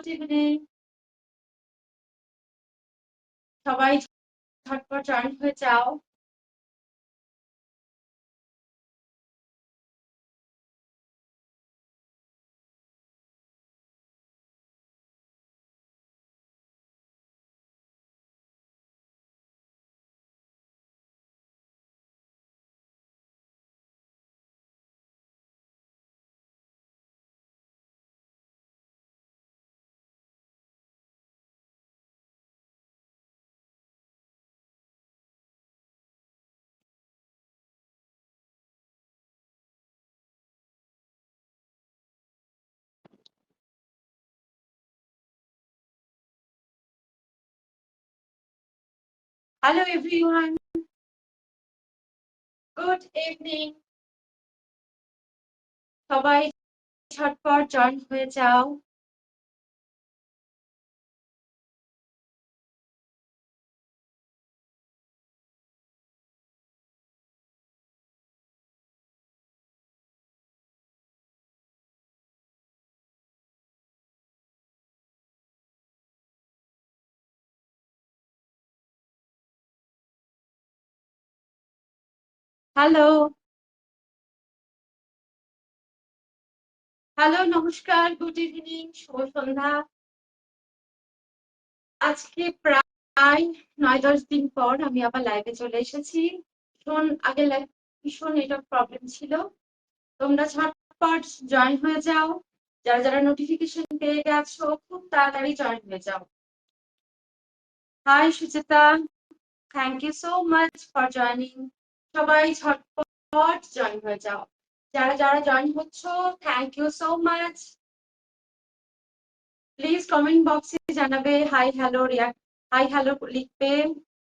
Good evening. সবাই ঝটপট join হয়ে যাও। Hello everyone, good evening. সবাই ঝটপট জয়েন হয়ে যাও। হ্যালো হ্যালো, নমস্কার, গুড ইভিনিং, শুভ সন্ধ্যা। আজকে প্রায় 9-10 দিন পর আমি আবার লাইভে চলে এসেছি। আগে লাইভ ভীষণ নেটওয়ার্ক প্রবলেম ছিল। তোমরা ঝটপট জয়েন হয়ে যাও। যারা যারা নোটিফিকেশন পেয়ে গেছো খুব তাড়াতাড়ি জয়েন হয়ে যাও। Hi Sucheta, thank you so much for joining. সবাই ঝটপট জয়েন হয়ে যাও। যারা যারা জয়েন হচ্ছ, thank you so much. Please comment বক্সে জানাবে হাই হ্যালো, হাই হ্যালো লিখবে,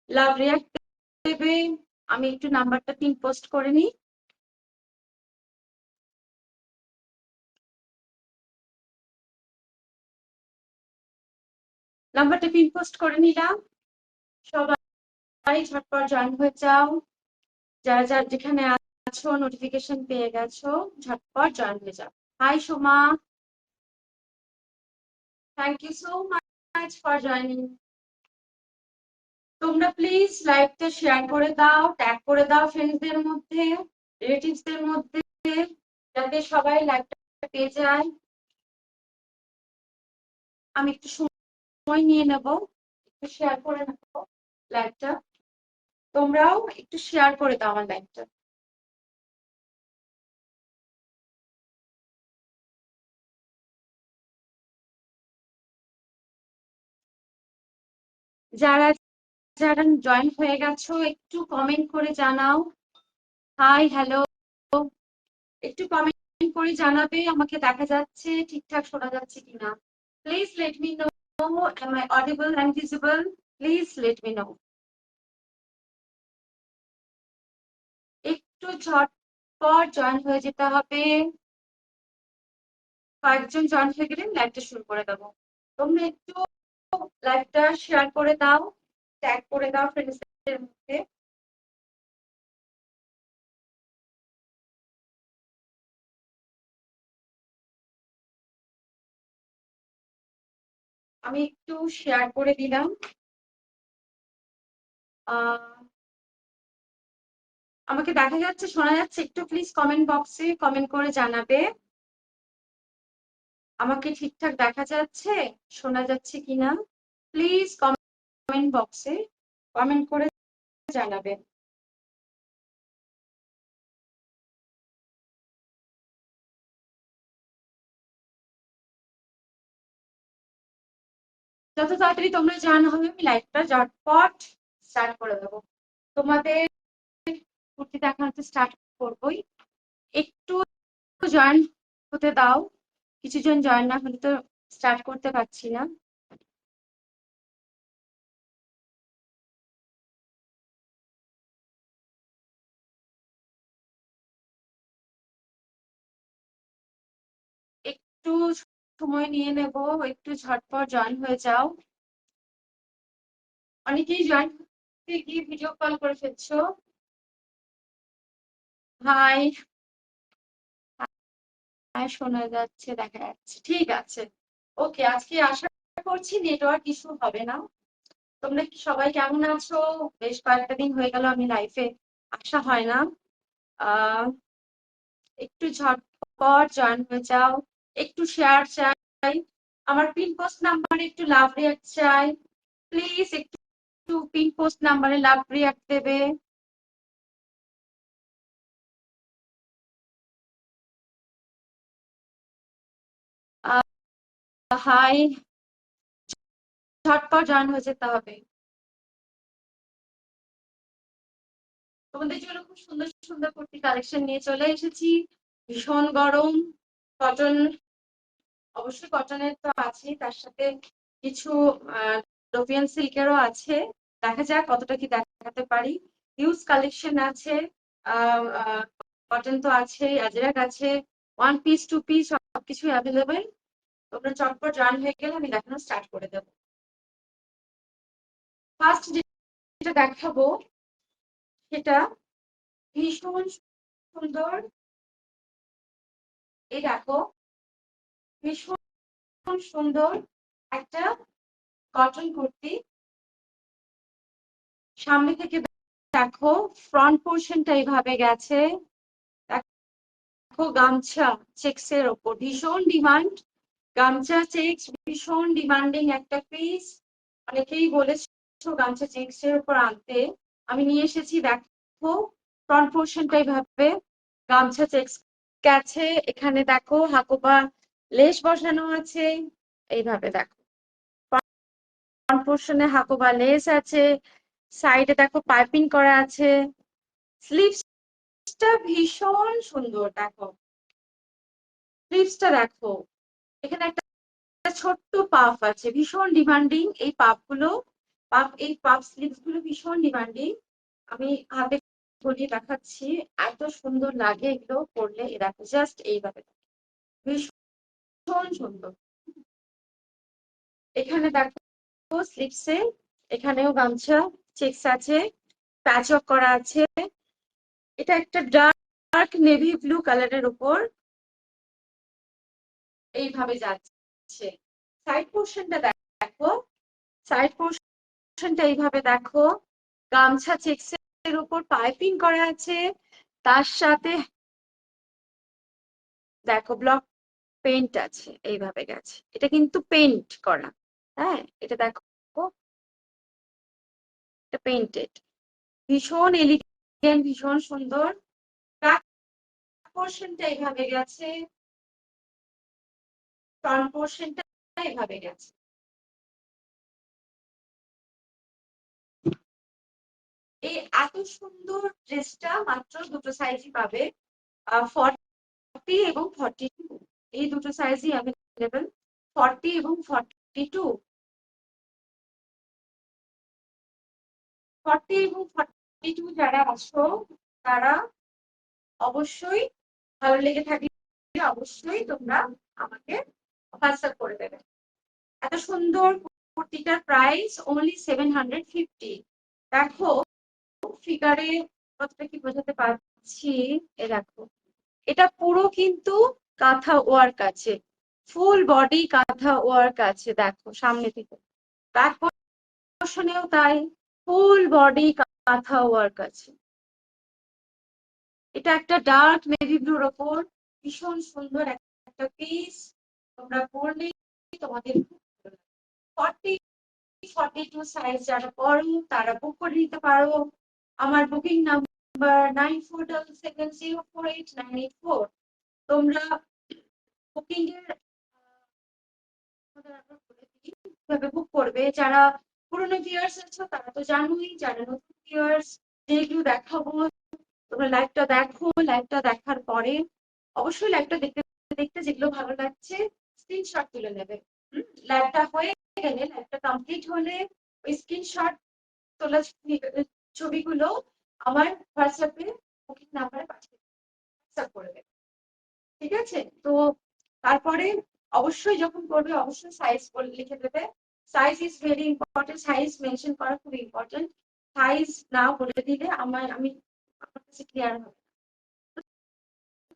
লাভ রিয়াক্ট দেবে। আমি একটু নাম্বারটা পিন পোস্ট করে নিই। নাম্বারটা পিন পোস্ট করে নিলাম। সবাই ঝটপট জয়েন হয়ে যাও। যারা যারা যেখানে আছো নোটিফিকেশন পেয়ে গেছো, ঝটপট জয়েন হয়ে যাও। Hi Soma, thank you so much for joining. তোমরা প্লিজ লাইভটা শেয়ার করে দাও, ট্যাগ করে দাও ফ্রেন্ডসদের মধ্যে, রিলেটিভসদের মধ্যে, যাতে সবাই লাইভটা পেয়ে যায়। আমি একটু সময় নিয়ে নেব, একটু শেয়ার করে নেবো লাইভটা। তোমরাও একটু শেয়ার করে দাও আমার লাইভটা। যারা যারা জয়েন হয়ে গেছো একটু কমেন্ট করে জানাও। হাই হ্যালো, একটু কমেন্ট করে জানাবে আমাকে দেখা যাচ্ছে ঠিকঠাক শোনা যাচ্ছে কিনা। Please let me no, am I audible and visible? Please let me know. একটু ঝটপট জয়েন হয়ে যেতে হবে। কয়েকজন জয়েন হয়ে গেলে লাইভটা শুরু করে দেবো। তোমরা একটু লাইভটা শেয়ার করে দাও, ট্যাগ করে দাও ফ্রেন্ডসদের মধ্যে। আমি একটু শেয়ার করে দিলাম। আমাকে দেখা যাচ্ছে, শোনা যাচ্ছে? একটু প্লিজ কমেন্ট বক্সে কমেন্ট করে জানাবে আমাকে ঠিকঠাক দেখা যাচ্ছে, শোনা যাচ্ছে কিনা। প্লিজ কমেন্ট বক্সে কমেন্ট করে জানাবেন। যত তাড়াতাড়ি তোমরা জানা হবে আমি লাইভটা ঝটপট স্টার্ট করে দেবো। তোমাদের কুর্তি দেখাতে স্টার্ট করবোই। একটু জয়েন হতে দাও, কিছুজন জয়েন না হলে তো স্টার্ট করতে পারছি না। একটু সময় নিয়ে নেব, একটু ঝটপট জয়েন হয়ে যাও। অনেকেই জয়েন করতে গিয়ে ভিডিও কল করে ফেলছো। হাই, হ্যাঁ শোনা যাচ্ছে, দেখা যাচ্ছে, ঠিক আছে। ওকে, আজকে আশা করছি নেটওয়ার্ক ইস্যু হবে না। তোমরা কি সবাই কেমন আছো? বেশ কয়েকটা দিন হয়ে গেল আমি লাইফে আসা হয় না। আহ একটু ঝটপট জয়েন হয়ে যাও, একটু শেয়ার চাই, আমার পিন পোস্ট নাম্বারে একটু লাভ রিয়াক্ট চাই। প্লিজ একটু পিন পোস্ট নাম্বারে লাভ রিয়াক্ট দেবে। হাই, ঝটপট জয়েন হয়ে যেতে হবে। তোমাদের জন্য খুব সুন্দর সুন্দর কুর্তি কালেকশন নিয়ে চলে এসেছি। ভীষণ গরম, কটন, অবশ্যই কটনের তো আছেই, তার সাথে কিছু লোপিয়ান সিল্কেরও আছে। দেখা যাক কতটা কি দেখাতে পারি। হিউজ কালেকশন আছে, কটন তো আছে, আজরাক আছে, ওয়ান পিস টু পিস সবকিছু অ্যাভেলেবেল। তোমরা চটপট জয়েন হয়ে গেলে আমি দেখানো স্টার্ট করে দেবো। ফার্স্ট যেটা দেখাবো সেটা ভীষণ সুন্দর। এই দেখো, ভীষণ সুন্দর একটা কটন কুর্তি। সামনে থেকে দেখো, ফ্রন্ট পোর্শনটা এইভাবে গেছে। দেখো গামছা চেক্স এর ওপর, ভীষণ ডিমান্ড। গামছা চেক্স ভীষণ ডিমান্ডিং একটা পিস। অনেকেই বলেছো গামছা চেক্স এর উপর আনতে, আমি নিয়ে এসেছি। দেখো ফ্রন্ট পোর্শনটা এইভাবে গামছা চেক্স গেছে। এখানে দেখো হাকোবা লেস বসানো আছে, এইভাবে দেখো ফ্রন্ট পোর্শনে হাকোবা লেস আছে, সাইডে দেখো পাইপিং করা আছে। স্লিভসটা ভীষণ সুন্দর, দেখো স্লিভসটা দেখো, এখানে একটা ছোট্ট পাফ আছে, ভীষণ ডিমান্ডিং এই পাফ গুলো। এই পাফ স্লিভস গুলো ভীষণ ডিমান্ডিং। আমি হাতে গলিয়ে দেখাচ্ছি, এত সুন্দর লাগে এগুলো পরলে। এ দেখো জাস্ট এইভাবে, ভীষণ সুন্দর। এখানে দেখো স্লিভসে, এখানেও গামছা চেক্স আছে, প্যাচ ওয়ার্ক করা আছে। এটা একটা ডার্ক নেভি ব্লু কালারের উপর এইভাবে যাচ্ছে। সাইড পোর্শনটা দেখো, সাইড পোর্শনটা এইভাবে দেখো, গামছা চেক্স এর উপর পাইপিং করা আছে, তার সাথে দেখো ব্লক পেইন্ট আছে, এইভাবে গেছে। এটা কিন্তু পেইন্ট করা, হ্যাঁ এটা দেখো, এটা পেইন্টেড। ভীষণ এলিগেন্ট, ভীষণ সুন্দর। ব্যাক পোর্শনটা এইভাবে গেছে, ফ্রন্ট পোর্শনটা এইভাবে গেছে। এই এত সুন্দর ড্রেসটা মাত্র দুটো সাইজই পাবে, 40 এবং 42, এই দুটো সাইজই অ্যাভেলেবেল। 40 এবং 42, 40 এবং 42 যারা আছো তারা অবশ্যই, ভালো লেগে থাকলে অবশ্যই তোমরা আমাকে হোয়াটসঅ্যাপ করে দেবে। এত সুন্দর কুর্তিটার প্রাইস অনলি 750। দেখো ফিগারে কতটা কি বোঝাতে পারছি, এ দেখো এটা পুরো কিন্তু কাঁথা ওয়ার্ক আছে, ফুল বডি কাঁথা ওয়ার্ক আছে। দেখো সামনে থেকে ব্যাক পোর্শনেও তাই, ফুল বডি কাঁথা ওয়ার্ক আছে। এটা একটা ডার্ক নেভি ব্লুর ওপর ভীষণ সুন্দর একটা পিস। তোমরা পরলেই তোমাদের খুব ভালো লাগবে। 40 42 সাইজ যারা পরো তারা বুক করে নিতে পারো। আমার বুকিং নাম্বার 9477048984। তোমরা বুকিং এর কিভাবে বুক করবে, যারা পুরোনো ভিউয়ার্স আছো তারা তো জানোই, যারা নতুন ভিউয়ার্স যেগুলো দেখাবো তোমরা লাইভটা দেখো। লাইভটা দেখার পরে অবশ্যই লাইভটা দেখতে দেখতে যেগুলো ভালো লাগছে স্ক্রিনশট তুলে নেবে। লাইভটা হয়ে গেলে, লাইভটা কমপ্লিট হলে ওই স্ক্রিনশট তোলা ছবিগুলো আমার হোয়াটসঅ্যাপে বুকিং নাম্বারে পাঠিয়ে হোয়াটসঅ্যাপ করে দেবে। ঠিক আছে? তো তারপরে অবশ্যই যখন করবে অবশ্যই সাইজ লিখে দেবে। Size is very important, size mention করা খুব ইম্পর্টেন্ট। সাইজ না বলে দিলে আমার কাছে ক্লিয়ার হবে।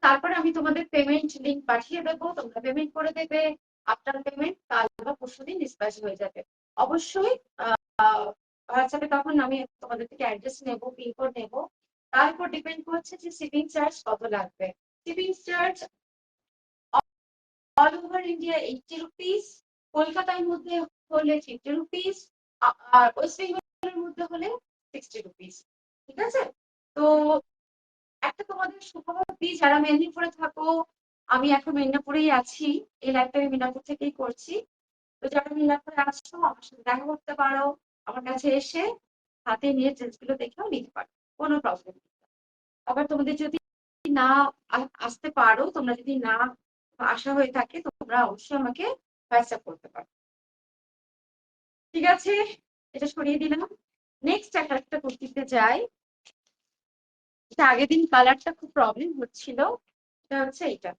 তারপরে আমি তোমাদের পেমেন্ট লিংক পাঠিয়ে দেবো, তোমরা পেমেন্ট করে দেবে। আপনার পেমেন্ট কাল বা পরশুদিন ডিসপ্যাচ হয়ে যাবে। অবশ্যই হোয়াটসঅ্যাপে তখন আমি তোমাদের থেকে অ্যাড্রেস নেব, পিনকোড নেব, তার উপর ডিপেন্ড করছে যে শিপিং চার্জ কত লাগবে। Shipping charge all over India 80 rupees, কলকাতার মধ্যে হলে 50 রুপিস, আর ওয়েস্ট বেঙ্গলের মধ্যে হলে 60 রুপিস। ঠিক আছে? তো একটা তোমাদের সুখবর দিই, যারা মেদিনীপুরে থাকো, আমি এখন মেদিনীপুরেই আছি, এই লাইভটা আমি মেদিনীপুর থেকেই করছি। তো যারা মেদিনীপুরে আসছো আমার সাথে দেখা করতে পারো, আমার কাছে এসে হাতে নিয়ে ড্রেসগুলো দেখেও নিতে পারো, কোনো প্রবলেম নেই। আবার তোমাদের যদি না আসতে পারো, তোমরা যদি না আসা হয়ে থাকে, তোমরা অবশ্যই আমাকে হোয়াটসঅ্যাপ করতে পারো। ঠিক আছে, এটা সরিয়ে দিলাম। নেক্সট একটা কুর্তিতে যাই। এটা আগের দিন কালারটা খুব প্রবলেম হচ্ছিল, এটা হচ্ছে এটা।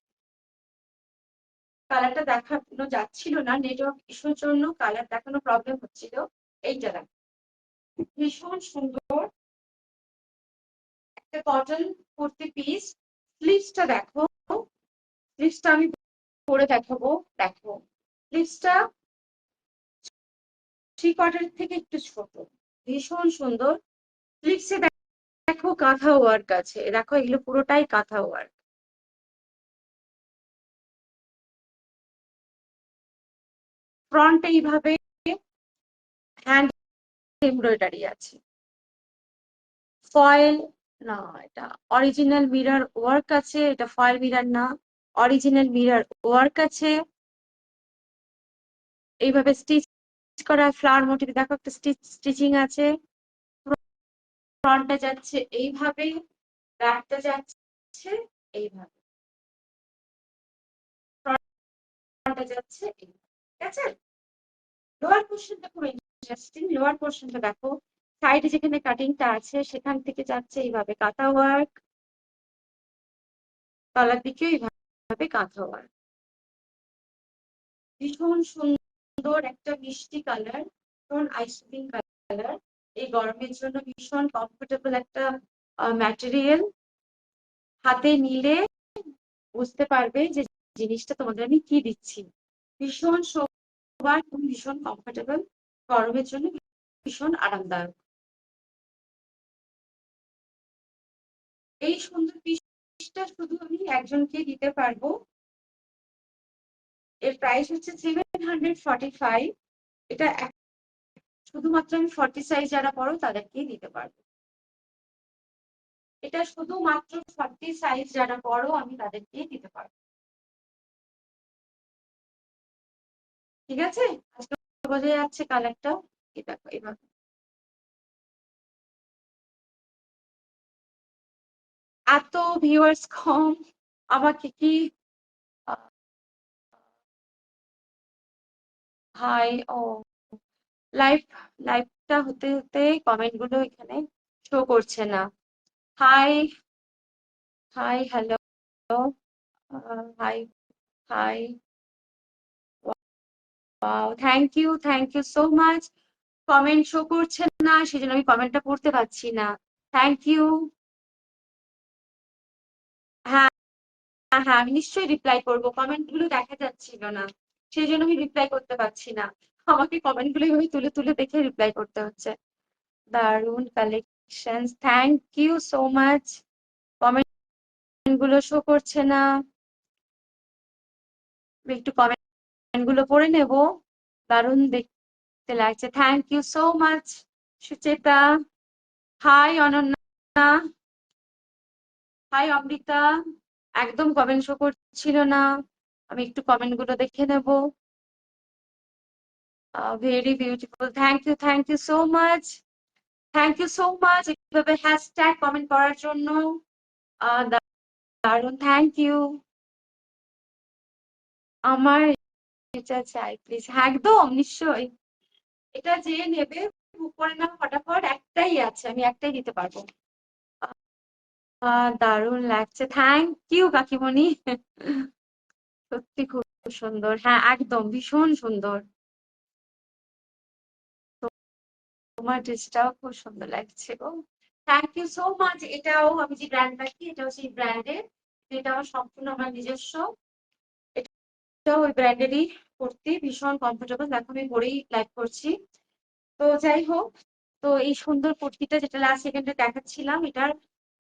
কালারটা দেখানো যাচ্ছিল না, নেটওয়ার্ক ইস্যুর জন্য কালার দেখানো প্রবলেম হচ্ছিল। এইটা দেখো, ভীষণ সুন্দর একটা কটন কুর্তি পিস। স্লিভসটা দেখো, স্লিভসটা আমি পরে দেখাবো। দেখো স্লিভসটা থ্রি কোয়ার্টার থেকে একটু ছোট, ভীষণ সুন্দর। স্লিভসে দেখো কাঁথা ওয়ার্ক আছে, দেখো এগুলো পুরোটাই কাঁথা ওয়ার্ক। ফ্রন্ট এইভাবে হ্যান্ড এমব্রয়ডারি আছে। ফয়েল না, এটা অরিজিনাল মিরর ওয়ার্ক আছে, এটা ফয়েল মিরর না, অরিজিনাল মিরর ওয়ার্ক আছে। এইভাবে স্টিচ করা ফ্লাওয়ার মোটিভ, দেখো একটা স্টিচিং আছে। ফ্রন্টটা যাচ্ছে এইভাবে, ব্যাকটা যাচ্ছে এইভাবে, ফ্রন্টটা যাচ্ছে এইভাবে। ঠিক আছে? লোয়ার পোর্শনটা খুব ইন্টারেস্টিং। লোয়ার পোর্শনটা দেখো, সাইডে যেখানে কাটিংটা আছে সেখান থেকে যাচ্ছে এইভাবে কাঁথা ওয়ার্ক, তলার দিকেও এইভাবে কাঁথা ওয়ার্ক। ভীষণ সুন্দর একটা মিষ্টি কালার, ভীষণ আইসক্রিম কালার। এই গরমের জন্য ভীষণ কমফোর্টেবল একটা ম্যাটেরিয়াল। হাতে নিলে বুঝতে পারবে যে জিনিসটা তোমাদের আমি কি দিচ্ছি। ভীষণ সোবার, ভীষণ কমফোর্টেবল, গরমের জন্য ভীষণ আরামদায়ক। এই সুন্দর পিসটা শুধু আমি একজনকে দিতে পারবো। এর প্রাইস হচ্ছে 745। এটা শুধুমাত্র আমি 40 সাইজ যারা পড়ো তাদেরকেই দিতে পারবো। এটা শুধুমাত্র 40 সাইজ যারা পড়ো আমি তাদেরকেই দিতে পারবো। ঠিক আছে? আজকে বোঝা যাচ্ছে কালারটা। এই দেখো এইভাবে। এত ভিউয়ার্স কম, আমাকে কি হাই ও লাইভ লাইভটা হতে হতে কমেন্ট গুলো এখানে শো করছে না। Hi hi hello, hi hi, wow thank you so much. Comment show করছে না, সেজন্য আমি কমেন্টটা পড়তে পারছি না। Thank you. হ্যাঁ হ্যাঁ, আমি নিশ্চয়ই রিপ্লাই করবো, কমেন্ট গুলো দেখা যাচ্ছিল না, সেই জন্য আমি রিপ্লাই করতে পারছি না। আমাকে কমেন্ট গুলো এইভাবে তুলে তুলে দেখে রিপ্লাই করতে হচ্ছে। দারুন collection, thank you so much. Comment গুলো শো করছে না, আমি একটু কমেন্ট গুলো পড়ে নেব। দারুন দেখতে লাগছে, thank you so much. Sucheta, hi Ananya, hi Amrita. একদম কমেন্ট শো করছিল না, আমি একটু কমেন্ট গুলো দেখে নেব। Very beautiful, thank you so much. Thank you so much এইভাবে হ্যাশট্যাগ কমেন্ট করার জন্য। দারুন, থ্যাংক ইউ। আমার এটা চাই প্লিজ। হ্যাঁ একদম নিশ্চয়ই, এটা যে নেবে বুক করে নাও ফটাফট, একটাই আছে, আমি একটাই দিতে পারবো। দারুণ লাগছে, থ্যাংক ইউ কাকিমণি। সত্যি খুব সুন্দর, হ্যাঁ একদম ভীষণ সুন্দর। তোমার ড্রেসটাও খুব সুন্দর লাগছে গো, থ্যাংক ইউ সো মাচ। এটাও আমি যে ব্র্যান্ড রাখি, এটাও সেই ব্র্যান্ডের, এটা আমার সম্পূর্ণ আমার নিজস্ব। এটাও ওই ব্র্যান্ডেরই কুর্তি, ভীষণ কমফোর্টেবল। দেখো আমি পরেই লাইভ করছি। তো যাই হোক, তো এই সুন্দর কুর্তিটা যেটা লাস্ট সেকেন্ডে দেখাচ্ছিলাম, এটার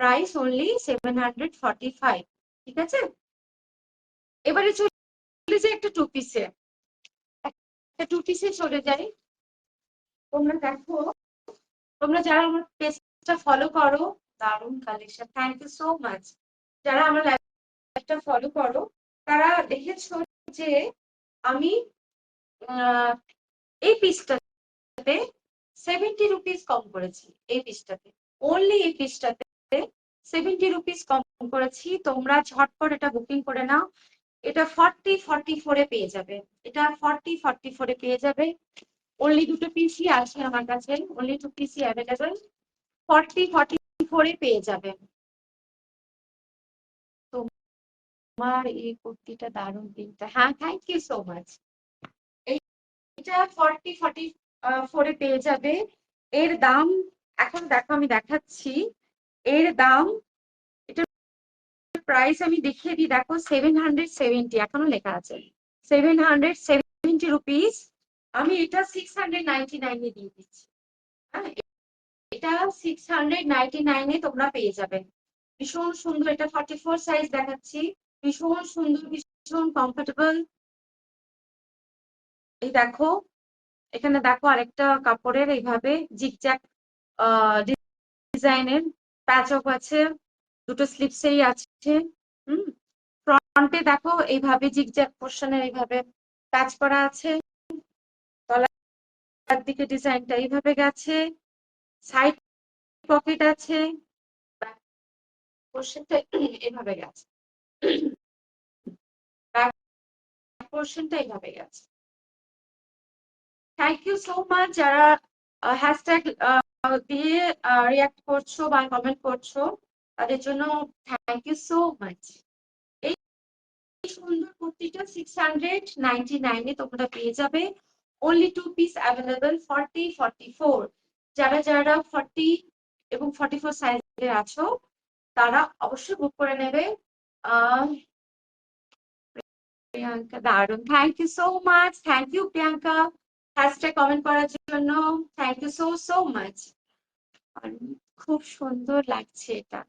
প্রাইস অনলি 745। ঠিক আছে, এবারে চলে যাই একটা টু পিসে। একটা টু পিসে চলে যাই। তোমরা দেখো, তোমরা যারা আমার পেজটা ফলো করো, দারুণ collection, thank you so much. যারা আমার লাইভটা ফলো করো তারা দেখেছো যে আমি এই পিসটাতে 70 রুপিস কম করেছি। এই পিসটাতে, অনলি এই পিসটাতে 70 রুপিস কম করেছি। তোমরা ঝটপট এটা বুকিং করে নাও। এটা 4044-এ পেয়ে যাবে। এটা 4044-এ পেয়ে যাবে। অনলি দুটো পিসই আছে আমার কাছে, অনলি টু পিসই অ্যাভেলেবল। 4044-এ পেয়ে যাবে। তোমার এই কুর্তিটা দারুণ পিঙ্কটা, হ্যাঁ থ্যাংক ইউ সো মাচ। এটা 4044-এ পেয়ে যাবে। এর দাম এখন দেখো আমি দেখাচ্ছি। এর দাম, এটা প্রাইস আমি দেখিয়ে দিই, দেখো 770 এখনো লেখা আছে, 770 রুপিস। আমি এটা 699-এ দিয়ে দিচ্ছি। হ্যাঁ, এটা 699-এ তোমরা পেয়ে যাবে। ভীষণ সুন্দর, এটা 44 সাইজ দেখাচ্ছি। ভীষণ সুন্দর, ভীষণ কমফোর্টেবল। এই দেখো, এখানে দেখো আরেকটা কাপড়ের এইভাবে জিগজ্যাগ ডিজাইনের প্যাচক আছে, দুটো স্লিপসেই আছে। ফ্রন্টে দেখো এইভাবে জিগজ্যাগ পোর্শনের এইভাবে প্যাচ করা আছে। তলার দিকে ডিজাইনটা এইভাবে গেছে, সাইড পকেট আছে, ব্যাক পোর্শনটা এইভাবে গেছে, ব্যাক পোর্শনটা এইভাবে গেছে। থ্যাংক ইউ সো মাচ যারা হ্যাশট্যাগ দিয়ে রিয়াক্ট করছো বা কমেন্ট করছো, তাদের জন্য থ্যাংক ইউ সো মাচ। এই সুন্দর কুর্তিটা 699-এ তোমরা পেয়ে যাবে। Only two piece available, 40-44। যারা যারা 40 এবং 44 সাইজের আছো তারা অবশ্যই বুক করে নেবে। প্রিয়াঙ্কা দারুন, thank you so much, thank you Priyanka hashtag comment করার জন্য, thank you so so much. খুব সুন্দর লাগছে এটা,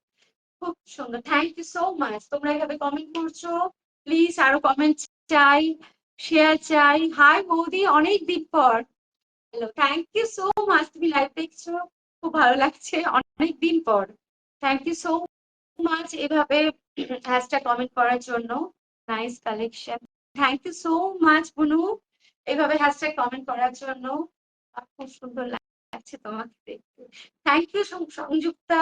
খুব সুন্দর, থ্যাংক ইউ সো মাচ। তোমরা এভাবে কমেন্ট করছো, প্লিজ আরো কমেন্ট চাই, শেয়ার চাই। হাই বৌদি, অনেক দিন পর। Hello, thank you so much. তুমি লাইভ দেখছো, খুব ভালো লাগছে, অনেক দিন পর। থ্যাংক ইউ সো মাচ এভাবে হ্যাশট্যাগ কমেন্ট করার জন্য। Nice collection, thank you so much বুনু এভাবে হ্যাশট্যাগ কমেন্ট করার জন্য। খুব সুন্দর লাগছে তোমাকে দেখতে। থ্যাংক ইউ সংযুক্তা,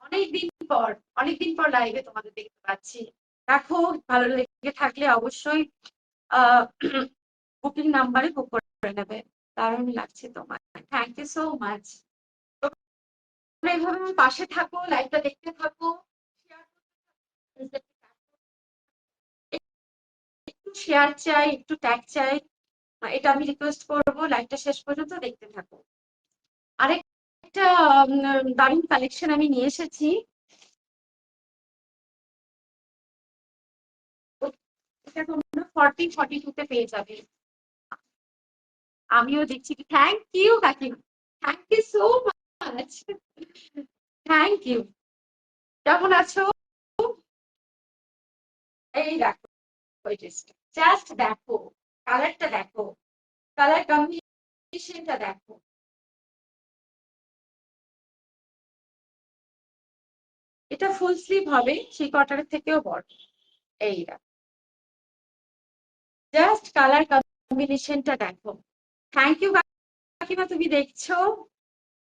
অনেকদিন পর লাইভে তোমাদের দেখতে পাচ্ছি। দেখো, ভালো লেগে থাকলে অবশ্যই বুকিং নাম্বারে বুক করে নেবে। দারুণ লাগছে তোমার, থ্যাংক ইউ সো মাচ। তোমরা এইভাবে আমার পাশে থাকো, লাইভটা দেখতে থাকো, একটু শেয়ার চাই, একটু ট্যাগ চাই, এটা আমি রিকোয়েস্ট করবো। লাইভটা শেষ পর্যন্ত দেখতে থাকো। আরেকটা দারুণ কালেকশন আমি নিয়ে এসেছি। এটা তোমরা 40-42-তে পেয়ে যাবে। আমিও দেখছি, থ্যাংক ইউ কাকিমা, thank you so much, thank you. কেমন আছো? এই দেখো, ওই ড্রেসটা জাস্ট দেখো, কালারটা দেখো, কালার কম্বিনেশনটা দেখো। এটা ফুল স্লিভ হবে, সেই কটারের থেকেও বড়। এই দেখো, জাস্ট কালার কম্বিনেশনটা দেখো। থ্যাংক ইউ কাকিমা, তুমি দেখছো,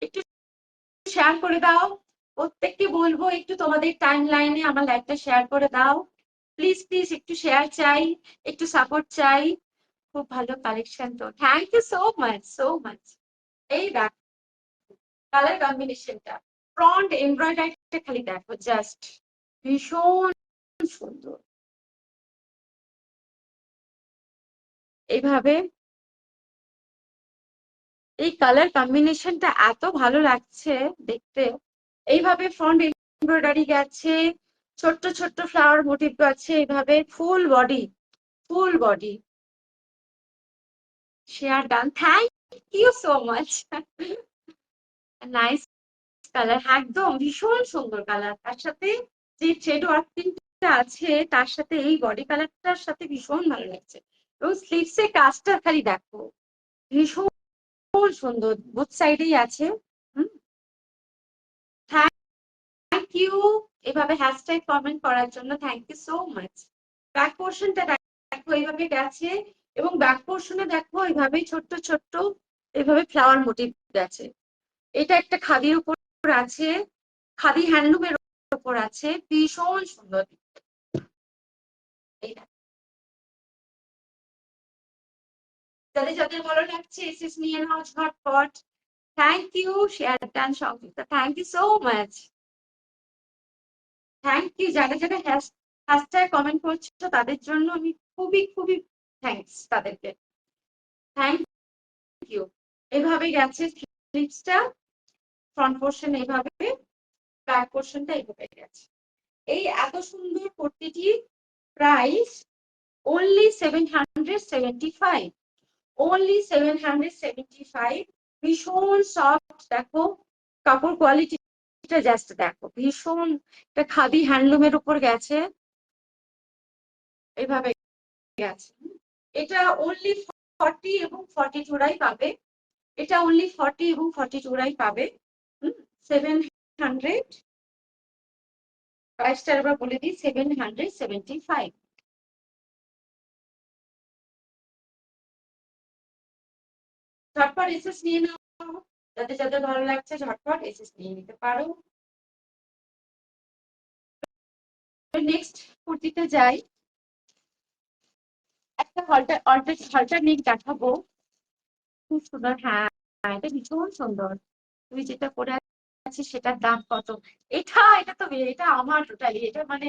একটু শেয়ার করে দাও। প্রত্যেককে বলবো একটু তোমাদের টাইম লাইনে আমার লাইভটা শেয়ার করে দাও, প্লিজ প্লিজ, একটু শেয়ার চাই, একটু সাপোর্ট চাই। খুব ভালো কালেকশন তো, thank you so much so much. এই দেখো কালার কম্বিনেশনটা, ফ্রন্ট এমব্রয়ডারিটা খালি দেখো, জাস্ট ভীষণ সুন্দর। এইভাবে এই কালার কম্বিনেশনটা এত ভালো লাগছে দেখতে। এইভাবে ফ্রন্ট এমব্রয়ডারি গেছে, ছোট্ট ছোট্ট ফ্লাওয়ার মোটিভ আছে, এইভাবে full body full body share done, thank you so much. Nice colour, একদম ভীষণ সুন্দর কালার। তার সাথে যে থ্রেড ওয়ার্কিংটা আছে তার সাথে এই বডি কালারটার সাথে ভীষণ ভালো লাগছে। এবং স্লিভস এর কাজটা খালি দেখো, ভীষণ সুন্দর, বোথ সাইডেই আছে। থ্যাংক ইউ এভাবে হ্যাশট্যাগ কমেন্ট করার জন্য, thank you so much. Back পোর্শনটা দেখো এইভাবে গেছে, এবং ব্যাক পোর্শনে দেখো এইভাবে ছোট্ট ছোট্ট এইভাবে ফ্লাওয়ার মোটিভ গেছে। এটা একটা খাদির উপর আছে, খাদি হ্যান্ডলুমের উপর আছে, ভীষণ সুন্দর। যাদের যাদের ভালো লাগছে এসএস নিয়ে নাও ঝটপট। Thank you share done Sanjukta, thank you so much. Thank you যারা যারা হ্যাশট্যাগ কমেন্ট করছো তাদের জন্য আমি খুবই খুবই থ্যাংকস তাদেরকে, থ্যাংক ইউ। এভাবে গেছে স্লিভসটা, ফ্রন্ট পোর্শন এইভাবে, ব্যাক পোর্শনটা এইভাবে গেছে। এই এত সুন্দর কুর্তিটির প্রাইস only 775, only 775। ভীষণ সফট, দেখো কাপড় কোয়ালিটিটা জাস্ট দেখো, ভীষণ এটা খাদি হ্যান্ডলুমের উপর গেছে, এভাবে গেছে। এটা অনলি 40 এবং 42 রাই পাবে, এটা অনলি 40 এবং 42 রাই পাবে। 700, প্রাইসটা এবার বলে দিই, 775। ঝটপট এসএস নিয়ে নাও, যাদের যাদের ভালো লাগছে ঝটপট এসএস নিয়ে নিতে পারো। নেক্সট কুর্তিতে যাই, একটা অল্টারনেট দেখাবো, খুব সুন্দর। হ্যাঁ, এটা ভীষণ সুন্দর। তুমি যেটা পরে আছিস সেটার দাম কত? এটা তো এটা আমার টোটালি, এটা মানে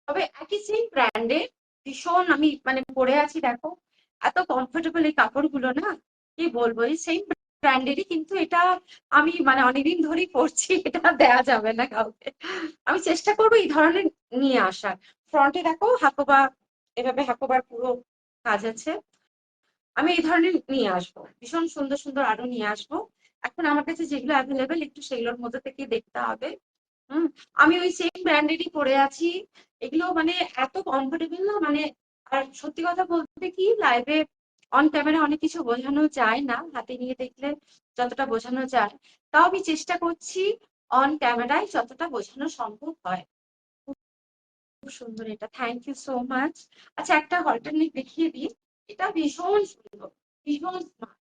তবে একই সেম ব্র্যান্ডের, ভীষণ আমি মানে পরে আছি দেখো, এত কমফোর্টেবল এই কাপড়গুলো না, কি বলবো, এই সেম ব্র্যান্ডেরই, কিন্তু এটা আমি মানে অনেকদিন ধরেই পরছি, এটা দেয়া যাবে না কাউকে। আমি চেষ্টা করবো এই ধরনের নিয়ে আসার। ফ্রন্টে দেখো হাকোবা, এভাবে হাকোবার পুরো কাজ আছে। আমি এই ধরনের নিয়ে আসবো, ভীষণ সুন্দর সুন্দর আরো নিয়ে আসবো। এখন আমার কাছে যেগুলো অ্যাভেলেবেল একটু সেগুলোর মধ্যে থেকে দেখতে হবে। আমি ওই সেম ব্র্যান্ডেরই পরে আছি, এগুলো মানে এত কমফোর্টেবল না মানে। আর সত্যি কথা বলতে কি, লাইভে অন ক্যামেরা অনেক কিছু বোঝানো যায় না, হাতে নিয়ে দেখলে যতটা বোঝানো যায়, তাও আমি চেষ্টা করছি অন ক্যামেরায় যতটা বোঝানো সম্ভব হয়। খুব সুন্দর এটা, থ্যাংক ইউ সো মাচ। আচ্ছা একটা অল্টারনেট দেখিয়ে দিই, এটা ভীষণ সুন্দর, ভীষণ স্মার্ট,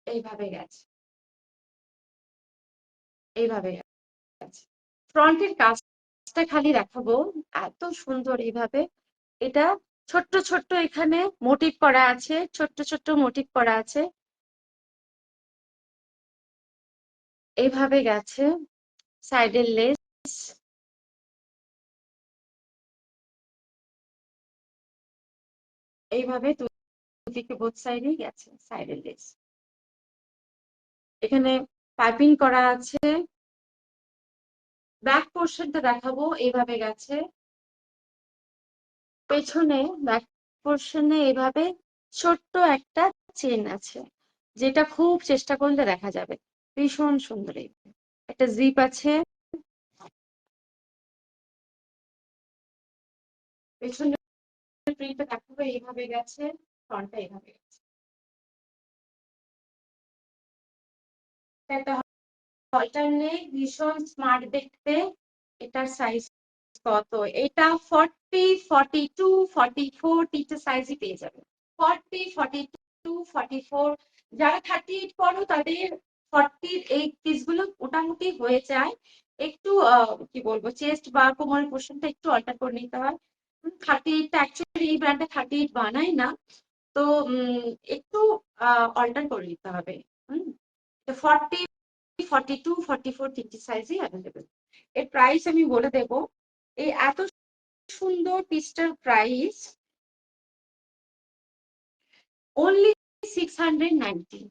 এইভাবে গেছে, এইভাবে গেছে। ফ্রন্টের কাজটা খালি দেখাবো, এত সুন্দর এইভাবে। এটা ছোট্ট ছোট্ট এখানে মোটিভ করা আছে, ছোট্ট ছোট্ট মোটিভ করা আছে, এইভাবে গেছে। সাইডের লেস এইভাবে দুদিকে বোথ সাইডেই গেছে, সাইডের লেস এখানে পাইপিং করা আছে। ব্যাক পোর্শনটা দেখাবো, এইভাবে গেছে। পেছনে ব্যাক পোর্শনে এইভাবে ছোট্ট একটা চেন আছে, যেটা খুব চেষ্টা করলে দেখা যাবে, ভীষণ সুন্দর। একটা জিপ আছে, পেছনে প্রিন্টটা দেখাবো, এইভাবে গেছে, ফ্রন্টটা এইভাবে গেছে। একটা অল্টারনেট, ভীষণ স্মার্ট দেখতে। এটার সাইজ কত? এটা 40, 42, 44 তিনটে সাইজই পেয়ে যাবে। 40, 42, 44, যারা 38 পরো তাদের 40 এই পিসগুলো মোটামুটি হয়ে যায়। একটু কি বলবো, চেস্ট বা কোমরের পোর্শনটা একটু অল্টার করে নিতে হয়। 38টা অ্যাকচুয়ালি এই ব্র্যান্ডে 38 বানায় না, তো একটু অল্টার করে নিতে হবে। 40, 42, 44 তিনটি সাইজই অ্যাভেলেবেল। এর প্রাইস আমি বলে দেব, এই এত সুন্দর পিসটার প্রাইস only 690,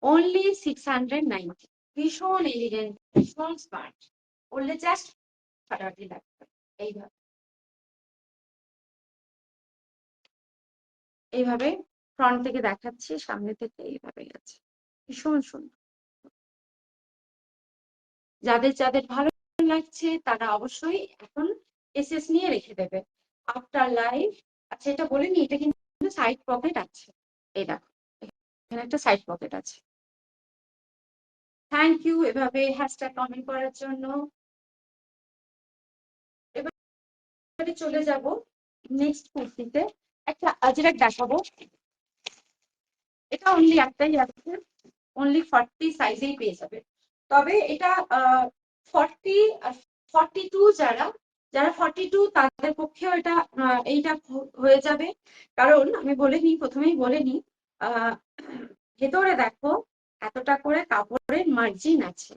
only 690। ভীষণ এলিগেন্ট, ভীষণ স্মার্ট, বললে জাস্ট ফাটাফাটি লাগবে এইভাবে। এইভাবে ফ্রন্ট থেকে দেখাচ্ছি, সামনে থেকে এইভাবে গেছে, ভীষণ সুন্দর। যাদের যাদের ভালো লাগছে তারা অবশ্যই এখন এসএস নিয়ে রেখে দেবে আফটার লাইভ। আচ্ছা এটা বলে নি, এটা কিন্তু সাইড পকেট আছে, এই দেখো এখানে একটা সাইড পকেট আছে। থ্যাংক ইউ এভাবে হ্যাশট্যাগ কমেন্ট করার জন্য। এবারে চলে যাব নেক্সট কুর্তিতে, একটা আজরাক দেখাবো। এটা অনলি একটাই আছে, অনলি 40 সাইজেই পেয়ে যাবে। তবে এটা 42 যারা 42 তাদের পক্ষেও এটা এইটা হয়ে যাবে। কারণ আমি বলে নিই, প্রথমেই বলে নিই, ভেতরে দেখো এতটা করে কাপড়ের মার্জিন আছে,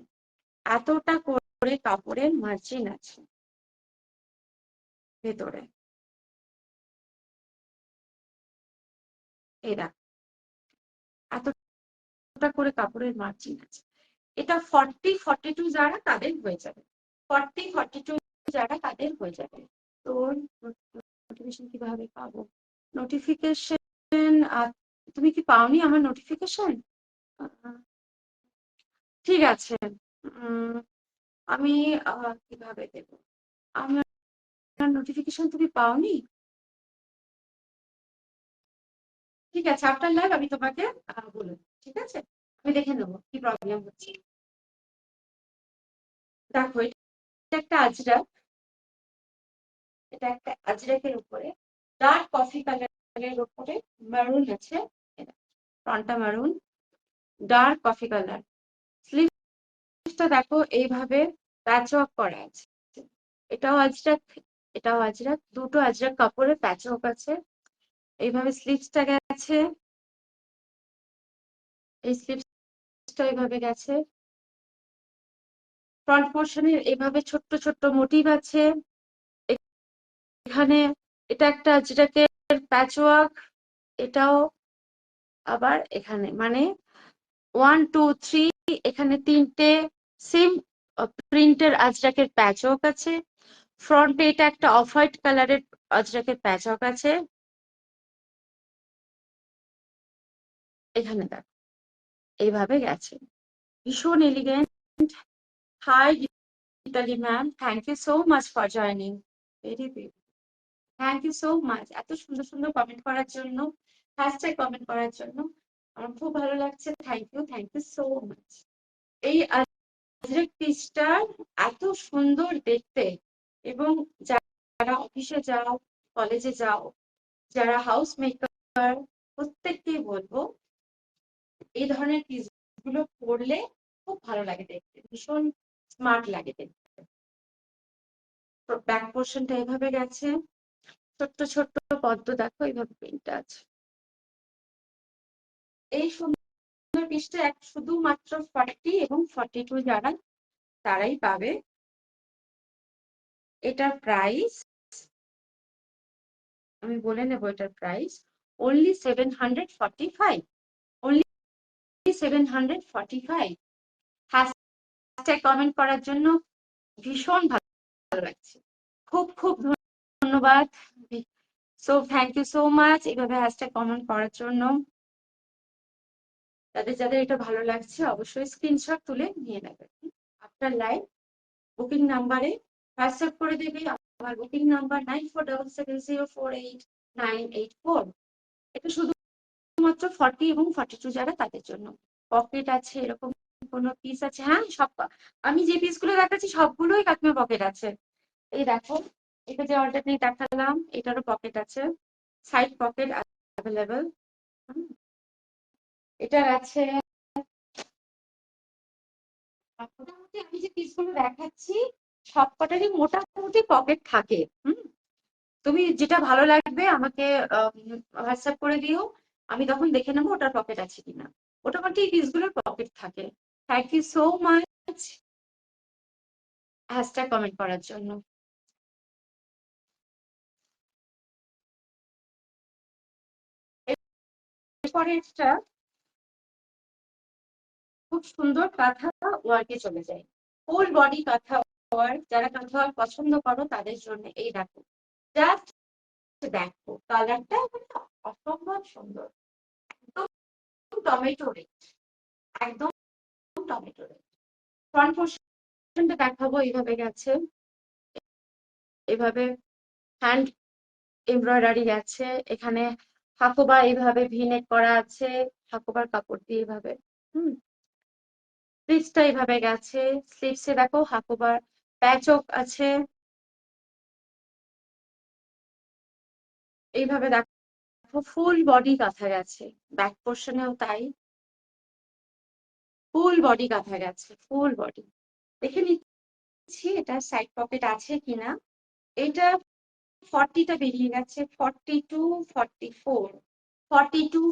এতটা করে কাপড়ের মার্জিন আছে ভেতরে, এরা এতটা করে কাপড়ের মার্জিন আছে। এটা 40-42 যারা তাদের হয়ে যাবে, 40-42 যারা তাদের হয়ে যাবে। তো নোটিফিকেশন কিভাবে পাবো? নোটিফিকেশন তুমি কি পাওনি আমার নোটিফিকেশন? ঠিক আছে, আমি কিভাবে দেব? আমার নোটিফিকেশন তুমি পাওনি? ঠিক আছে, আফটার লাইভ আমি তোমাকে বলবো, ঠিক আছে? আমি দেখে নেবো কি প্রবলেম হচ্ছে। দেখো এটা একটা আজরাক, এটা একটা আজরাকের উপরে ডার্ক কফি কালারের উপরে মেরুন আছে, ফ্রন্টটা মেরুন, ডার্ক কফি কালার। স্লিভসটা দেখো এইভাবে প্যাচ ওয়ার্ক করা আছে, এটাও আজরাক এটাও আজরাক, দুটো আজরাক কাপড়ের প্যাচ ওয়ার্ক আছে। এইভাবে স্লিভসটা গেছে, এই স্লিভসটা এইভাবে গেছে। ফ্রন্ট পোর্শনে এইভাবে ছোট্ট ছোট্ট মোটিভ আছে এখানে। এটা একটা আজরাকের প্যাচ ওয়ার্ক, এটাও আবার এখানে মানে 1 2 3 এখানে তিনটে সেম প্রিন্টের আজরাকের প্যাচ ওয়ার্ক আছে। ফ্রন্টে এটা একটা অফ হোয়াইট কালারের আজরাকের প্যাচ ওয়ার্ক আছে। এখানে দেখো এইভাবে গেছে, ভীষণ elegant. Hi Geetali ma'am, thank you so much for joining, very very thank you so much এত সুন্দর সুন্দর কমেন্ট করার জন্য, হ্যাশট্যাগ কমেন্ট করার জন্য, আমার খুব ভালো লাগছে। Thank you so much. এই আজরাক পিসটা এত সুন্দর দেখতে, এবং যারা অফিসে যাও, কলেজে যাও, যারা হাউস মেকার, প্রত্যেককেই বলবো এই ধরনের পিস গুলো পরলে খুব ভালো লাগে দেখতে, ভীষণ স্মার্ট লাগে দেখতে। ব্যাক পোর্শনটা এভাবে গেছে, ছোট্ট ছোট্ট পদ্ম দেখো এইভাবে প্রিন্ট আছে। এই সুন্দর পিসটা শুধুমাত্র 40 এবং 42 যারা তারাই পাবে। এটার প্রাইস আমি বলে নেবো, এটার price only 745, only 745। Hashtag comment করার জন্য ভীষণ ভালো লাগছে, খুব খুব ধন্যবাদ। So thank you so much এভাবে হ্যাশট্যাগ কমেন্ট করার জন্য। যাদের যাদের এটা ভালো লাগছে অবশ্যই স্ক্রিনশট তুলে নিয়ে নেবে। আপনার লাইভ বুকিং নাম্বারে হোয়াটসঅ্যাপ করে দেবে, আমার বুকিং নাম্বার 9477048984। এটা শুধুমাত্র 40 এবং 42 যারা তাদের জন্য। পকেট আছে এরকম কোনো পিস আছে? হ্যাঁ, সব আমি যে পিসগুলো দেখাচ্ছি সবগুলোই কাকিমা পকেট আছে। এই দেখো এটা যে অলরেডি দেখালাম এটারও পকেট আছে, সাইড পকেট অ্যাভেলেবল। এটার আছে মোটামুটি, আমি যে পিসগুলো দেখাচ্ছি সবকটারই মোটামুটি পকেট থাকে। তুমি যেটা ভালো লাগবে আমাকে হোয়াটসঅ্যাপ করে দিও, আমি তখন দেখে নেবো ওটার পকেট আছে কিনা। মোটামুটি পিসগুলোর পকেট থাকে। Thank you so much hashtag comment করার জন্য। এরপরেরটা খুব সুন্দর কাঁথা ওয়ার্কে চলে যায়, ফুল বডি কাঁথা ওয়ার্ক। যারা কাঁথা ওয়ার্ক পছন্দ করো তাদের জন্য এই দেখো, জাস্ট দেখো কালারটা মানে অসম্ভব সুন্দর, একদম টমেটো রেড, একদম টমেটো রেড। ফ্রন্ট পোর্শনটা দেখাবো, এইভাবে গেছে, এভাবে হ্যান্ড এমব্রয়ডারি গেছে, এখানে হাকোবা এইভাবে ভিনেক করা আছে, হাকোবার কাপড় দিয়ে এইভাবে। স্লিভসটা এইভাবে গেছে, স্লিভসে দেখো হাকোবার প্যাচক আছে, এইভাবে দেখো ফুল বডি কাঁথা গেছে, ব্যাক পোর্শনেও তাই ফুল বডি কাঁথা গেছে, ফুল বডি। দেখে নিচ্ছি এটা সাইড পকেট আছে কিনা। এটা 40টা বেরিয়ে গেছে, 42, 44, 42,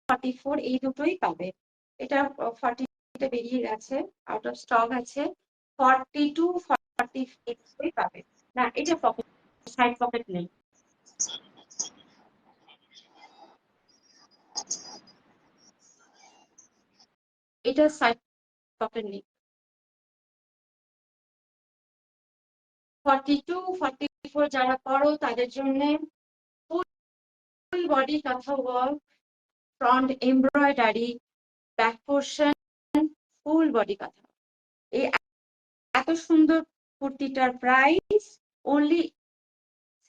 44 এই দুটোই পাবে। এটা 40টা বেরিয়ে গেছে, আউট অফ স্টক আছে, 42, 46 পাবে। না এটা পকেট, সাইড পকেট নেই। এটা সাইড পকেট নেই। 42, 44 যারা করো তাদের জন্য ফুল body kantha work, front embroidery, back portion ফুল বডি কাঁথা। এই এত সুন্দর কুর্তিটার price only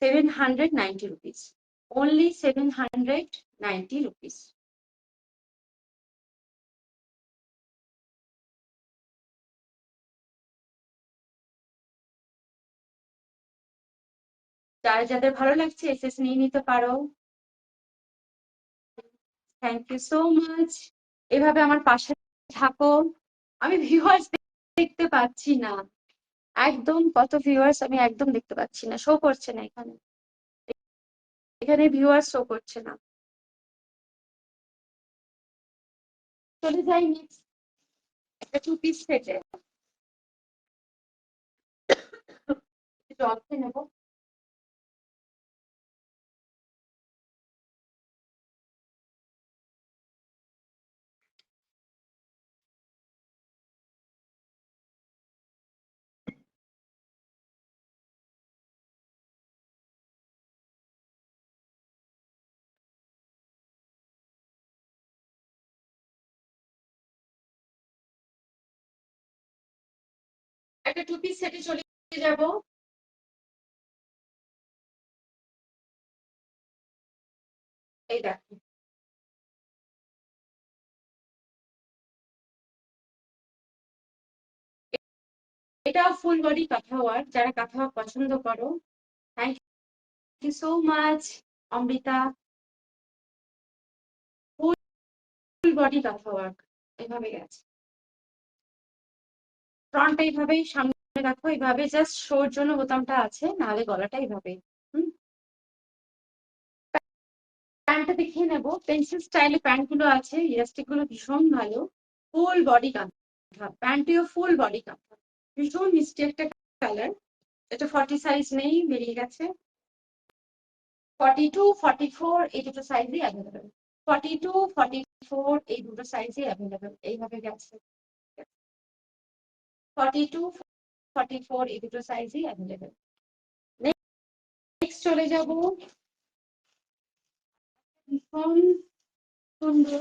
790 rupees, only 790 rupees। যাদের ভালো লাগছে এসএস নিয়ে নিতে পারো। Thank you so much. এভাবে আমার পাশে থাকো। আমি ভিউয়ার্স দেখতে পাচ্ছি না, একদম কত ভিউয়ার্স আমি একদম দেখতে পাচ্ছি না, শো করছে না এখানে, এখানে ভিউয়ার্স শো করছে না। চলে যাই নেক্সট একটা 2 পিস সেটে। জল খেয়ে নেবো। একটা 2 পিস সেটে চলে যাব। এই দেখো, এটা ফুল বডি কাঁথা ওয়ার্ক, যারা কাঁথা ওয়ার্ক পছন্দ করো thank you so much Amrita. Full body kantha work এভাবে গেছে, ফ্রন্ট এইভাবেই, সামনে দেখো এইভাবে জাস্ট শোর জন্য বোতামটা আছে, নাহলে গলাটা এইভাবে। প্যান্টটা দেখিয়ে নেবো, পেন্সিল স্টাইলে প্যান্ট গুলো আছে, ইলাস্টিক গুলো ভীষণ ভালো, ফুল বডি কাঁথা, প্যান্টিও ফুল বডি কাঁথা, ভীষণ মিষ্টি একটা কালার। এটা 40 সাইজ নেই, বেরিয়ে গেছে। 42, 44 এই দুটো সাইজই অ্যাভেলেবেল, 42, 44 এই দুটো সাইজই অ্যাভেলেবেল, এইভাবে গেছে। 42, 44 এই দুটো সাইজই অ্যাভেলেবেল। নেক্সট চলে যাব, ভীষণ সুন্দর,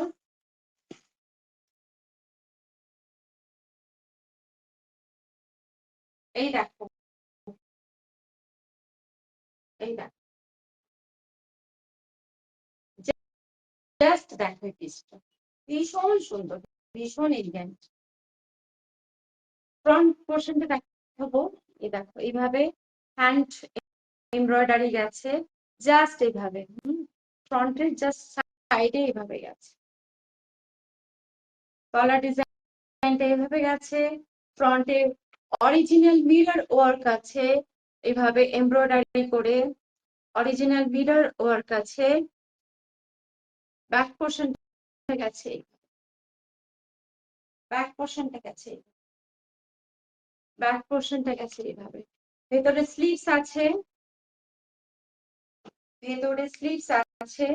এই দেখো, এই দেখো, জাস্ট দেখো এই পিসটা, ভীষণ সুন্দর, ভীষণ এলিগেন্ট। ফ্রন্ট পোর্শনটা দেখাবো, এই দেখো এইভাবে হ্যান্ড এমব্রয়ডারি গেছে, জাস্ট এইভাবে ফ্রন্টের জাস্ট সাইডে এইভাবে গেছে, গলা ডিজাইনটা এইভাবে গেছে, ফ্রন্টে অরিজিনাল মিরর ওয়ার্ক আছে, এভাবে এমব্রয়ডারি করে অরিজিনাল মিরর ওয়ার্ক আছে, ব্যাক পোর্শনটা গেছে, ব্যাক পোর্শনটা গেছে, ব্যাক পোর্শনটা গেছে এইভাবে, ভেতরে স্লিভস আছে, ভেতরে স্লিভস আছে,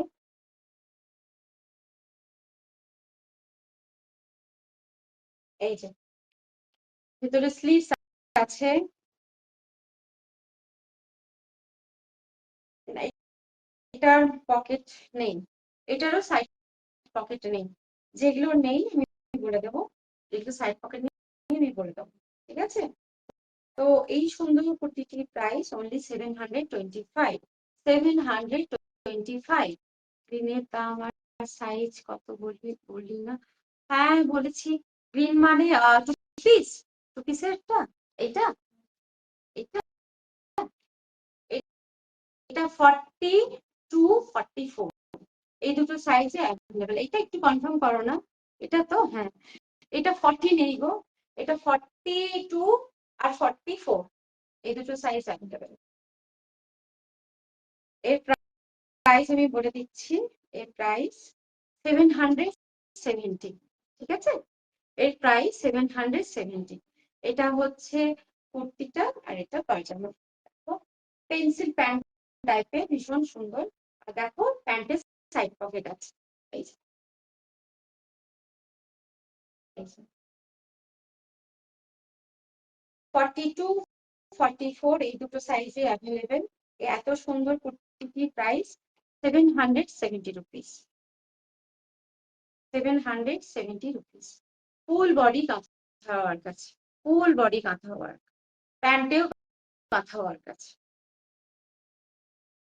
এই যে ভেতরে স্লিভস আছে, এটার পকেট নেই, এটারও সাইড পকেট নেই। যেগুলো নেই আমি বলে দেবো, যেগুলো সাইড পকেট নেই আমি বলে দেবো, ঠিক আছে? তো এই সুন্দর কুর্তিটির প্রাইস অনলি 725। 725। গ্রিনের দাম আর সাইজ কত বললি না? হ্যাঁ বলেছি, গ্রিন মানে টু পিস, টু পিসেরটা এটা, এটা এটা 40 to 44, এই দুটো সাইজে অ্যাভেলেবেল। এটা একটু কনফার্ম করো না, এটা তো হ্যাঁ, এটা 40 নেই গো, এটা 42 আর 44, এই দুটো সাইজ অ্যাভেলেবেল। এর প্রাইস আমি বলে দিচ্ছি, এর প্রাইস 770, ঠিক আছে? এর প্রাইস 770। এটা হচ্ছে কুর্তিটা আর এটা পায়জামা। পেন্সিল প্যান্ট টাইপের, ভীষণ সুন্দর। আর দেখো প্যান্টের সাইড পকেট আছে, এই যে 42, 44 এই দুটো সাইজে অ্যাভেলেবেল। এত সুন্দর কুর্তিটির price 770 rupees. 770 rupees. Full body kantha work আছে, ফুল বডি কাঁথা ওয়ার্ক, প্যান্টেও কাঁথা ওয়ার্ক আছে,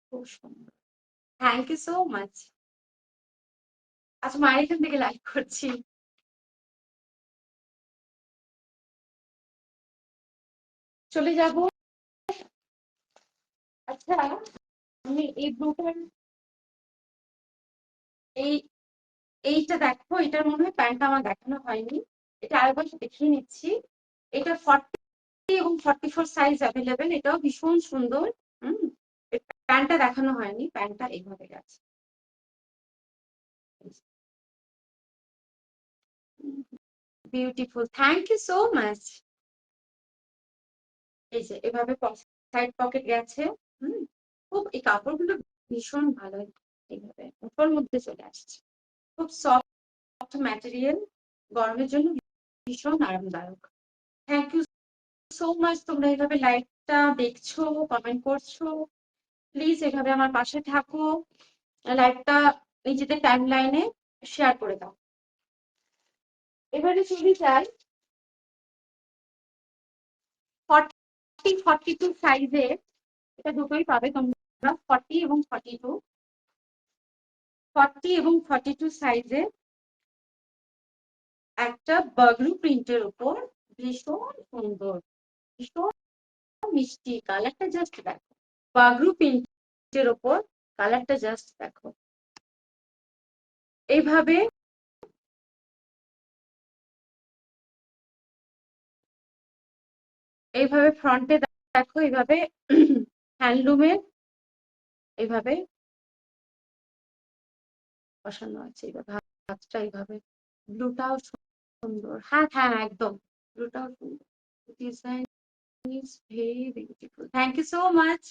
খুব সুন্দর। Thank you so much. আচ্ছা মায়ের এখান থেকে লাইক করছি। চলে যাব। আচ্ছা আমি এই ব্লুটার, এই এইটা দেখো, এটার মনে হয় প্যান্টটা আমার দেখানো হয়নি, এটা আরেকবার দেখিয়ে নিচ্ছি। এটা 40 এবং 44 সাইজ অ্যাভেলেবেল, এটাও ভীষণ সুন্দর। হুম, প্যান্টটা দেখানো হয়নি, প্যান্টটা এইভাবে গেছে। Beautiful, thank you so much. এই যে এভাবে সাইড পকেট গেছে। হুম, খুব এই কাপড়গুলো ভীষণ ভালো, এইভাবে উপর মধ্যে চলে আসছে, খুব সফট ম্যাটেরিয়াল, গরমের জন্য ভীষণ আরামদায়ক। থ্যাংক ইউ সো মাচ, তোমরা এইভাবে লাইভটা দেখছো, কমেন্ট করছো, প্লিজ এভাবে আমার পাশে থাকো, লাইভটা নিজেদের টাইম লাইনে শেয়ার করে দাও। এবারে চলে যাই 40-42 সাইজে, এটা দুটোই পাবে তোমরা, 40 এবং 42, 40 এবং 42 সাইজে একটা বাগরু প্রিন্টের উপর, ভীষণ সুন্দর, ভীষণ মিষ্টি, কালারটা জাস্ট দেখো, বাগরু প্রিন্টের উপর কালারটা জাস্ট দেখো। এইভাবে এইভাবে ফ্রন্টে দেখো, এইভাবে হ্যান্ডলুমের এইভাবে বসানো আছে, এইভাবে হাতটা এইভাবে, ব্লুটাও সুন্দর, হ্যাঁ হ্যাঁ একদম, ব্লুটাও সুন্দর, design is very beautiful, thank you so much.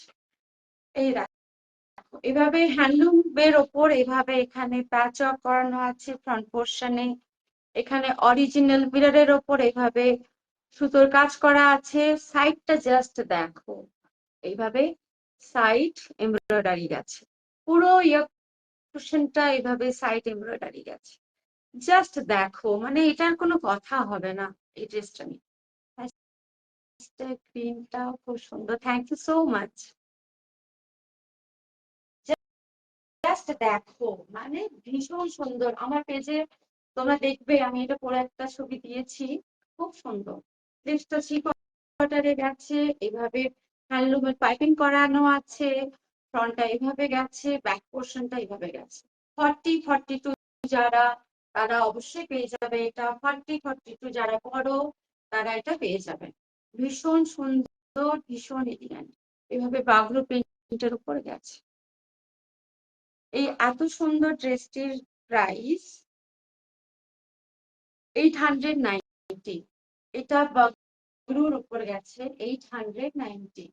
এই দেখো এভাবে হ্যান্ডলুমের ওপর এইভাবে এখানে প্যাচ ওয়ার্ক করানো আছে ফ্রন্ট পোর্শনে, এখানে অরিজিনাল মিররের ওপর এইভাবে সুতোর কাজ করা আছে, সাইডটা জাস্ট দেখো, এইভাবে সাইড এমব্রয়ডারি গেছে, পুরো কুশনটা এইভাবে সাইড এমব্রয়ডারি গেছে, জাস্ট দেখো, মানে এটার কোনো কথা হবে না এই ড্রেসটা নিয়ে। গ্রিনটাও খুব সুন্দর, thank you so much. Just দেখো, মানে ভীষণ সুন্দর। আমার পেজে তোমরা দেখবে আমি এটা পরে একটা ছবি দিয়েছি, খুব সুন্দর। ড্রেসটা থ্রি কোয়ার্টারে গেছে, এভাবে হ্যান্ডলুমের পাইপিং করানো আছে, ফ্রন্টটা এভাবে গেছে, ব্যাক পোর্শনটা এভাবে গেছে। 40-42 যারা, তারা অবশ্যই পেয়ে যাবে এটা, 40-42 যারা পড়ো তারা এটা পেয়ে যাবে। ভীষণ সুন্দর, ভীষণ এলিগেন্ট, এভাবে বাগরু প্রিন্টের উপরে গেছে। এই এত সুন্দর ড্রেসটির প্রাইস 890, এটা বাগরুর উপর গেছে 890,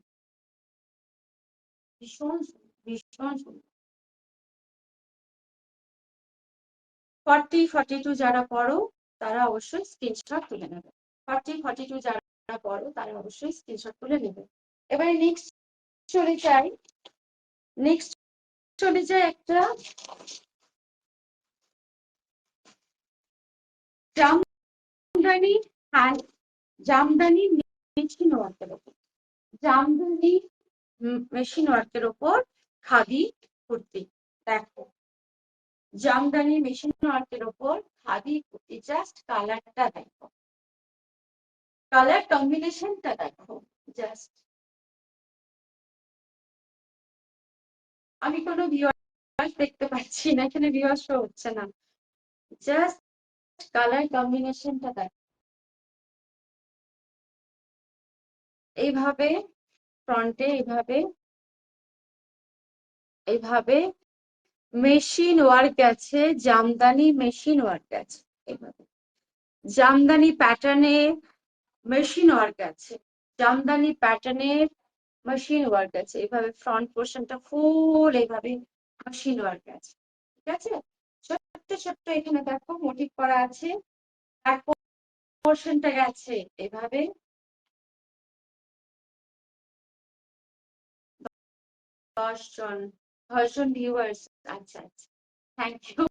ভীষণ ভীষণ সুন্দর। 40-42 যারা পড়ো তারা অবশ্যই স্ক্রিনশট তুলে নেবে, 40-42 যারা পড়ো তারা অবশ্যই স্ক্রিনশট তুলে নেবে। এবারে নেক্সট চলে যাই, নেক্সট চলে যায় একটা জামদানি হ্যান্ড জামদানি মেশিন ওয়ার্কের উপর জামদানি মেশিন ওয়ার্কের উপর খাদি কুর্তি। দেখো জামদানি মেশিন ওয়ার্কের উপর খাদি কুর্তি, জাস্ট কালারটা দেখো, কালার কম্বিনেশনটা দেখো জাস্ট। আমি কোনো ভিউয়ার্স দেখতে পাচ্ছি না, এখানে ভিউয়ার্স শো হচ্ছে না, জাস্ট কালার কম্বিনেশনটা দেখো। এইভাবে ফ্রন্টে এইভাবে এইভাবে মেশিন ওয়ার্ক আছে, জামদানি মেশিন ওয়ার্ক আছে, এইভাবে জামদানি প্যাটার্নে মেশিন ওয়ার্ক আছে, জামদানি প্যাটার্নের মেশিন ওয়ার্ক আছে, এইভাবে ফ্রন্ট পোর্শনটা ফুল এইভাবে মেশিন ওয়ার্ক আছে। ঠিক আছে, ছোট্ট ছোট্ট এখানে দেখো মোটিভ করা আছে, ব্যাক পোর্শনটা গেছে এভাবে। 10 জন ভিউয়ার্স, আচ্ছা আচ্ছা, থ্যাংক ইউ।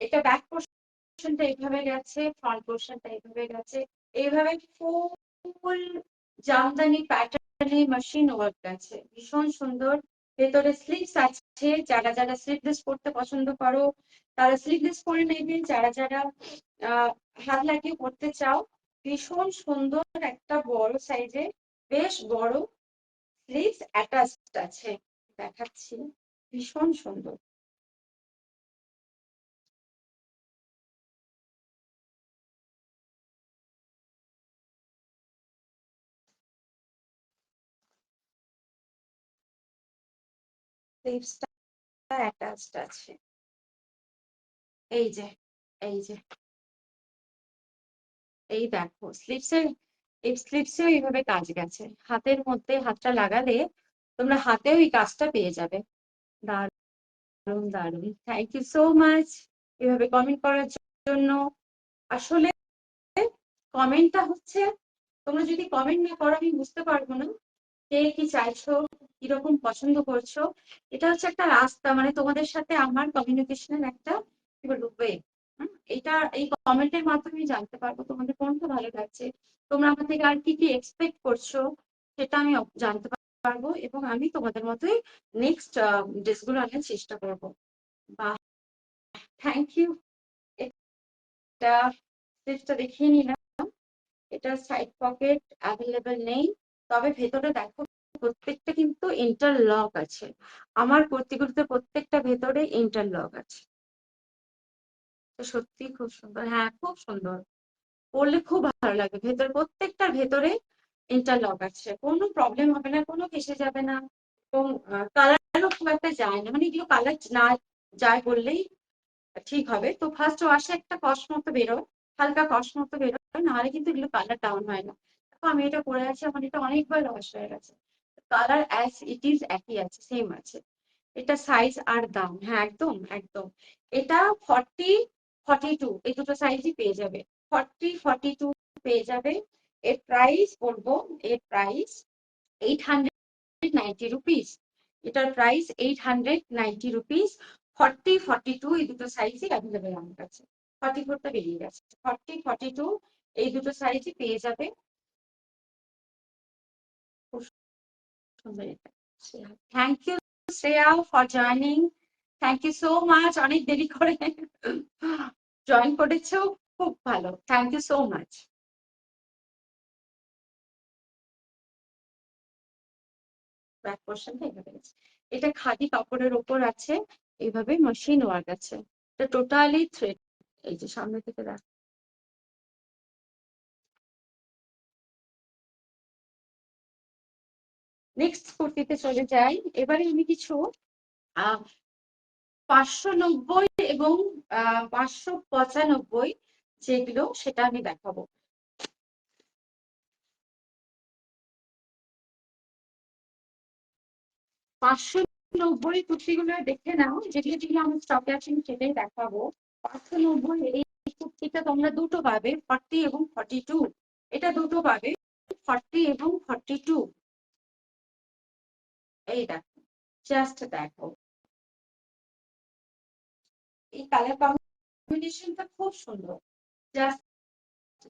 এটা ব্যাক পোর্শনটা এইভাবে গেছে, ফ্রন্ট পোর্শনটা এইভাবে গেছে, এইভাবে ফুল জামদানি প্যাটার্নে মেশিন ওয়ার্ক আছে, ভীষণ সুন্দর। ভেতরে স্লিভস আছে, যারা যারা স্লিভলেস পরতে পছন্দ করো তারা স্লিভলেস পরে নেবে, যারা যারা হাত লাগিয়ে পরতে চাও, ভীষণ সুন্দর একটা বড় সাইজে বেশ বড় স্লিভস অ্যাটাচড আছে, দেখাচ্ছি, ভীষণ সুন্দর। স্লিভসটা অ্যাটাচড আছে, এই যে এই যে এই দেখো স্লিভসের, এই স্লিভসেও এইভাবে কাজ গেছে, হাতের মধ্যে হাতটা লাগালে তোমরা হাতেও এই কাজটা পেয়ে যাবে। দারুণ দারুণ, থ্যাংক ইউ সো মাচ এভাবে কমেন্ট করার জন্য। আসলে কমেন্টটা হচ্ছে, তোমরা যদি কমেন্ট না করো আমি বুঝতে পারবো না কে কি চাইছো, কিরকম পছন্দ করছো। এটা হচ্ছে একটা রাস্তা, মানে তোমাদের সাথে আমার কমিউনিকেশনের একটা কি বলবো ওয়ে। এটা এই কমেন্টের মাধ্যমে জানতে পারবো তোমাদের কোনটা ভালো লাগছে, তোমরা আমার থেকে আর কি কি এক্সপেক্ট করছো সেটা আমি জানতে পারবো, এবং আমি তোমাদের মতোই নেক্সট ড্রেসগুলো আনার চেষ্টা করবো। বা থ্যাংক ইউ। এটা ড্রেসটা দেখিয়ে নিলাম, এটা সাইড পকেট অ্যাভেলেবেল নেই, তবে ভেতরে দেখো প্রত্যেকটা কিন্তু ইন্টারলক আছে, আমার কুর্তিগুলোতে প্রত্যেকটা ভেতরে ইন্টারলক আছে। সত্যি খুব সুন্দর, হ্যাঁ খুব সুন্দর, পরলে খুব ভালো লাগে, ভেতরে প্রত্যেকটার ভেতরে ইন্টারলক আছে, কোনো প্রবলেম হবে না, কোনো ফেসে যাবে না, এবং কালারও খুব একটা যায় না, মানে এগুলো কালার না যায় বললেই ঠিক হবে। তো ফার্স্ট ওয়াশে একটা কস মতো বেরোয়, হালকা কস মতো বেরোয়, নাহলে কিন্তু এগুলো কালার ডাউন হয় না। তো আমি এটা পরে আছি, আমার এটা অনেকবার ওয়াশ হয়ে গেছে, কালার অ্যাজ ইট ইজ একই আছে, সেম আছে। এটা সাইজ আর দাম, হ্যাঁ একদম একদম, এটা 40-42 এই দুটো সাইজই পেয়ে যাবে, 40-42 পেয়ে যাবে। এর প্রাইস বলবো, এর প্রাইস 890 রুপিস, এটার প্রাইস 890 রুপিস। 40-42 এই দুটো সাইজই অ্যাভেলেবেল আমার কাছে, 44টা বেরিয়ে গেছে, 40-42 এই দুটো সাইজই পেয়ে যাবে। খুব সুন্দর এটা। Thank you Shreya for joining, thank you so much, অনেক দেরি করে জয়েন করেছো, খুব ভালো, thank you so much. Back পোর্শনটা এইভাবে আছে, এটা খাদি কাপড়ের উপর আছে, এইভাবে মেশিন ওয়ার্ক আছে, এটা টোটালি থ্রেড, এই যে সামনে থেকে দেখ। নেক্সট কুর্তিতে চলে যাই, এবারে আমি কিছু 590 এবং 595 যেগুলো সেটা আমি দেখাবো। 590 কুর্তিগুলো দেখে নাও, যেগুলো যেগুলো আমার স্টকে আছে আমি সেটাই দেখাবো। 590 এই কুর্তিটা তোমরা দুটো পাবে, 40 এবং 42, এটা দুটো পাবে 40 এবং 42, এই দেখো জাস্ট দেখো এই কালার কম্বিনেশনটা খুব সুন্দর। জাস্ট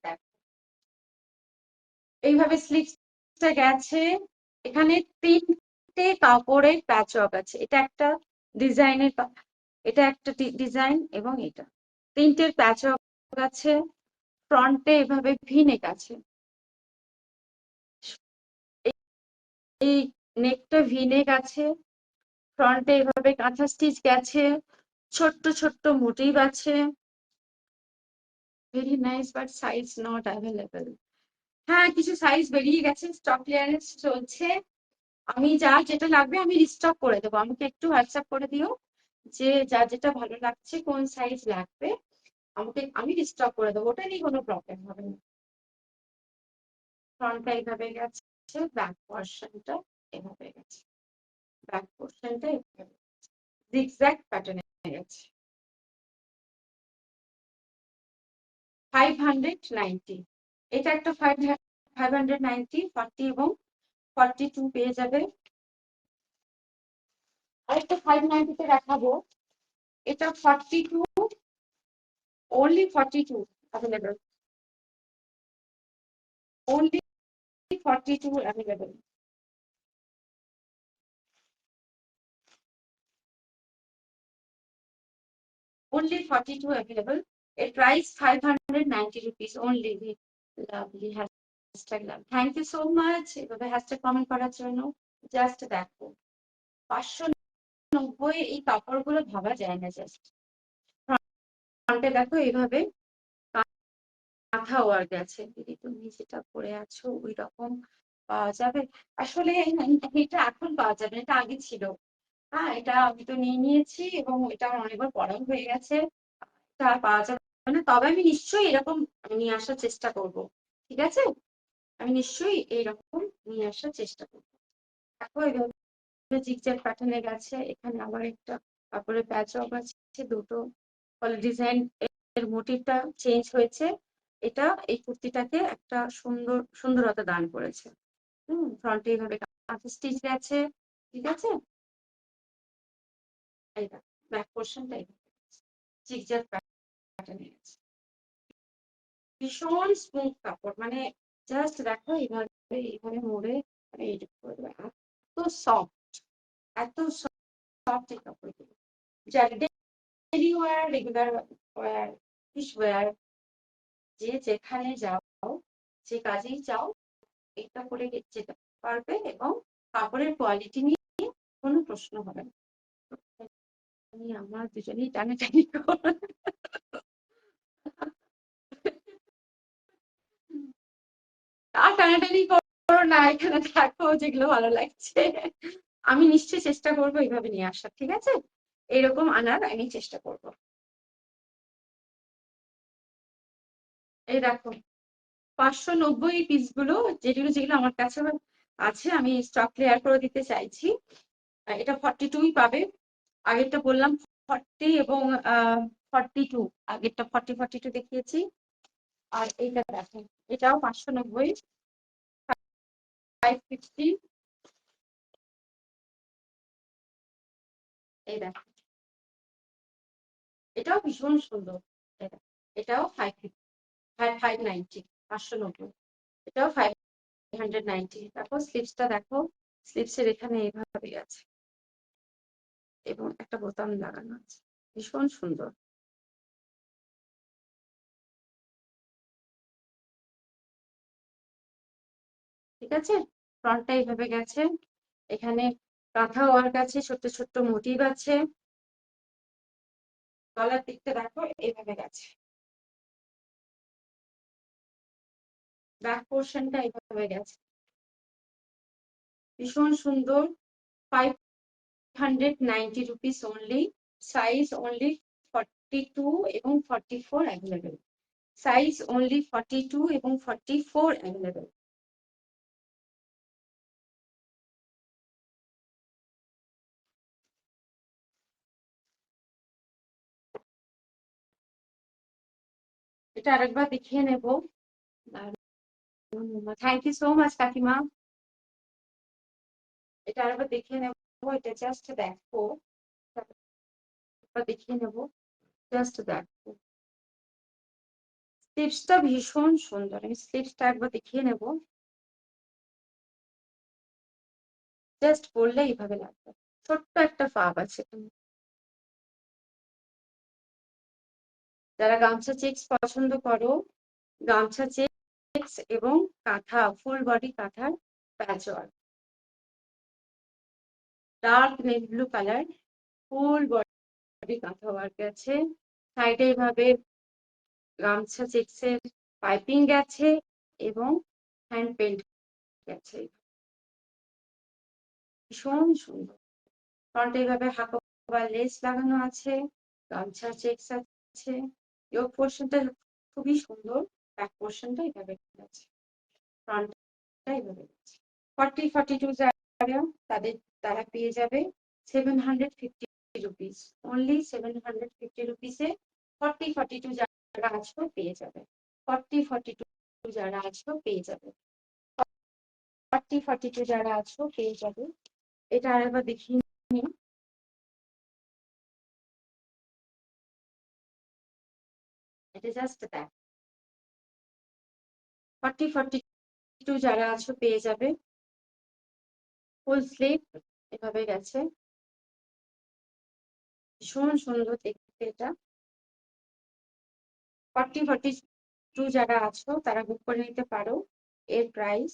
দেখো এইভাবে স্লিভসটা গেছে। এখানে তিনটে কাপড়ের প্যাচ ওয়ার্ক আছে। এটা একটা ডিজাইনের, এটা একটা ডিজাইন এবং এটা তিনটের প্যাচ ওয়ার্ক আছে। ফ্রন্টে এভাবে ভি নেক আছে। এই নেকটা ভি নেক আছে। ফ্রন্টে এভাবে কাঁথা স্টিচ গেছে। ছোট্ট ছোট্ট মোটিভ আছে। Very nice but size not available. হ্যাঁ, কিছু সাইজ বেরিয়ে গেছে, স্টক ক্লিয়ারেন্স চলছে। আমি যার যেটা লাগবে আমি রিস্টক করে দেবো। আমাকে একটু হোয়াটসঅ্যাপ করে দিও যে যার যেটা ভালো লাগছে, কোন সাইজ লাগবে, আমাকে আমি রিস্টক করে দেবো। ওটা নিয়ে কোনো প্রবলেম হবে না। ফ্রন্টটা এইভাবে গেছে, ব্যাক পোর্শনটা এভাবে গেছে, ব্যাক পোর্শনটা এভাবে জিগজ্যাগ প্যাটার্নে গেছে। 590। এটা একটা 590, 40 এবং 42 পেয়ে যাবে। আরেকটা 590 তে দেখাবো। এটা 42, only 42 available, only 42 available. Only 42 available. A price 590 rupees only. Lovely hashtag love. Thank you so much এভাবে হ্যাশট্যাগ কমেন্ট করার জন্য। জাস্ট দেখো 590 এই কাপড়গুলো ভাবা যায় না। জাস্ট ফ্রন্টে দেখো এইভাবে কাঁথা ওয়ার্ক আছে। দিদি তুমি যেটা পরে আছো ওই রকম পাওয়া যাবে? আসলে এটা এখন পাওয়া যাবে না, এটা আগে ছিল। হ্যাঁ, এটা আমি তো নিয়ে নিয়েছি এবং এটা আমার অনেকবার পরাও হয়ে গেছে। এটা আর পাওয়া যাবে না। তবে আমি নিশ্চয়ই এরকম নিয়ে আসার চেষ্টা করব। ঠিক আছে, আমি নিশ্চয়ই এইরকম নিয়ে আসার চেষ্টা করবো। দেখো এইভাবে জিগজ্যাগ প্যাটার্নে গেছে। এখানে আবার একটা কাপড়ের প্যাচ ওয়ার্ক আছে। দুটো ডিজাইন এর মোটিভটা চেঞ্জ হয়েছে। এটা এই কুর্তিটাকে একটা সুন্দরতা দান করেছে। ফ্রন্টে এইভাবে কাঁথা স্টিচ গেছে। ঠিক আছে, এইটা ব্যাক পোর্শনটা এইভাবে জিগজ্যাগ প্যাটার্নে গেছে। ভীষণ স্মুথ কাপড়, মানে জাস্ট দেখো এইভাবে এইভাবে মোড়ে এইটুকু করে দেবে। এত সফট, এত সফট এই কাপড়গুলো। যার daily wear, regular wear, office wear, যে যেখানে যাও, যে কাজেই যাও, এটা পরে যেতে পারবে এবং কাপড়ের কোয়ালিটি নিয়ে কোনো প্রশ্ন হবে না। আমরা দুজনেই টানাটানি করবো। আর টানাটানি করো না, এখানে দেখো যেগুলো ভালো লাগছে। আমি নিশ্চয়ই চেষ্টা করবো এইভাবে নিয়ে আসার। ঠিক আছে, এরকম আনার আমি চেষ্টা করব। এই দেখো 590 পিসগুলো, যেগুলো যেগুলো আমার কাছে আছে আমি স্টক ক্লিয়ার করে দিতে চাইছি। এটা 42ই পাবে। আগেরটা বললাম 40 এবং 42। আগেরটা 42 দেখিয়েছি। আর এইটা দেখো, এটাও 590, 550। এই দেখো এটাও ভীষণ সুন্দর। এটাও 590, 590। এটাও 590। তারপর স্লিভসটা দেখো, স্লিভসের এখানে এইভাবে আছে এবং একটা বোতাম লাগানো আছে। ভীষণ সুন্দর। ঠিক আছে, ফ্রন্টটা এইভাবে গেছে। এখানে কাঁথা ওয়ার্ক আছে, ছোট্ট ছোট্ট মোটিভ আছে। গলার দিকটা দেখো এইভাবে গেছে। ব্যাক পোর্শনটা এইভাবে গেছে। ভীষণ সুন্দর। 590 রুপিস অনলি। সাইজ অনলি 42 এবং 44 অ্যাভেলেবেল। সাইজ অনলি 42 এবং 44 অ্যাভেলেবেল। এটা আরেকবার দেখিয়ে নেব। থ্যাংক ইউ সো মাচ কাকিমা। এটা আরেকবার দেখিয়ে নেব। এটা জাস্ট দেখো, দেখিয়ে নেবো, জাস্ট দেখো। স্লিপসটা ভীষণ সুন্দর, আমি স্লিপসটা একবার দেখিয়ে নেব। জাস্ট পরলে এইভাবে লাগবে, ছোট্ট একটা ফাঁক আছে। যারা গামছা চেক্স পছন্দ করো, গামছা চেক্স এবং কাঁথা, ফুল বডি কাঁথার প্যাচ work, dark navy blue colour, ফুল বডি কাঁথা ওয়ার্ক আছে। সাইডে এইভাবে গামছা চেক্সের পাইপিং গেছে এবং হ্যান্ড পেন্ট গেছে, ভীষণ সুন্দর। ফ্রন্টে এইভাবে হাতা বা লেস লাগানো আছে, গামছা চেক্স আছে। ইয়োক পোর্শনটা খুবই সুন্দর, ব্যাক পোর্শনটা এইভাবে আছে, ফ্রন্টটা এইভাবে আছে। 40-42 যারা, তারা পেয়ে যাবে 750 রুপিস, অনলি 750 রুপিসে 40-42 যারা আছো পেয়ে যাবে, 40-42 যারা আছো পেয়ে যাবে, 40-42 যারা আছো পেয়ে যাবে। এটা আরেকবার দেখিয়ে নিই। এটা জাস্ট দেখ, 40-42 যারা আছো পেয়ে যাবে। ফুল স্লিভ এভাবে গেছে, ভীষণ সুন্দর দেখতে এটা। 40-42 যারা আছো তারা বুক করে নিতে পারো, এর প্রাইস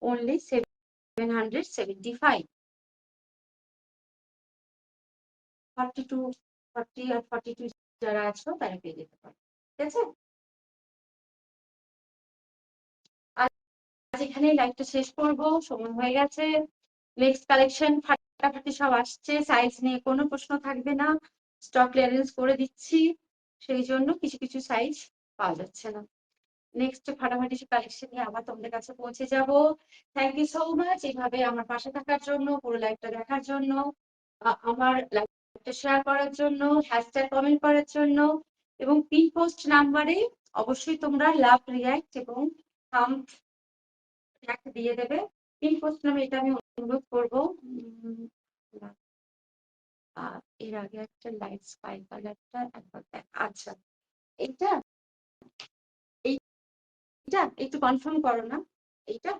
অনলি 775। 40 আর 42 যারা আছো তারা পেয়ে যেতে পারো, ঠিক আছে। আজ এখানেই লাইভটা শেষ করবো, সময় হয়ে গেছে। নেক্সট কালেকশন ফাটাফাটি সব আসছে, সাইজ নিয়ে কোনো প্রশ্ন থাকবে না, স্টক ক্লিয়ারেন্স করে দিচ্ছি, সেই জন্য কিছু কিছু সাইজ পাওয়া যাচ্ছে না। নেক্সট ফাটাফাটি কালেকশন নিয়ে আবার তোমাদের কাছে পৌঁছে যাব। থ্যাংক ইউ সো মাচ এইভাবে আমার পাশে থাকার জন্য, পুরো লাইভটা দেখার জন্য, আমার লাইভটা শেয়ার করার জন্য, হ্যাশট্যাগ কমেন্ট করার জন্য, এবং পিন পোস্ট নাম্বারে অবশ্যই তোমরা লাভ রিয়াক্ট এবং থাম্ব দিয়ে দেবে। পিন পোস্ট নামে এটা আমি অনুরোধ করবো। এর আগে একটা লাইট স্কাই কালারটা একবার দেখ। আচ্ছা, এটা এইটা একটু কনফার্ম করো না, এইটা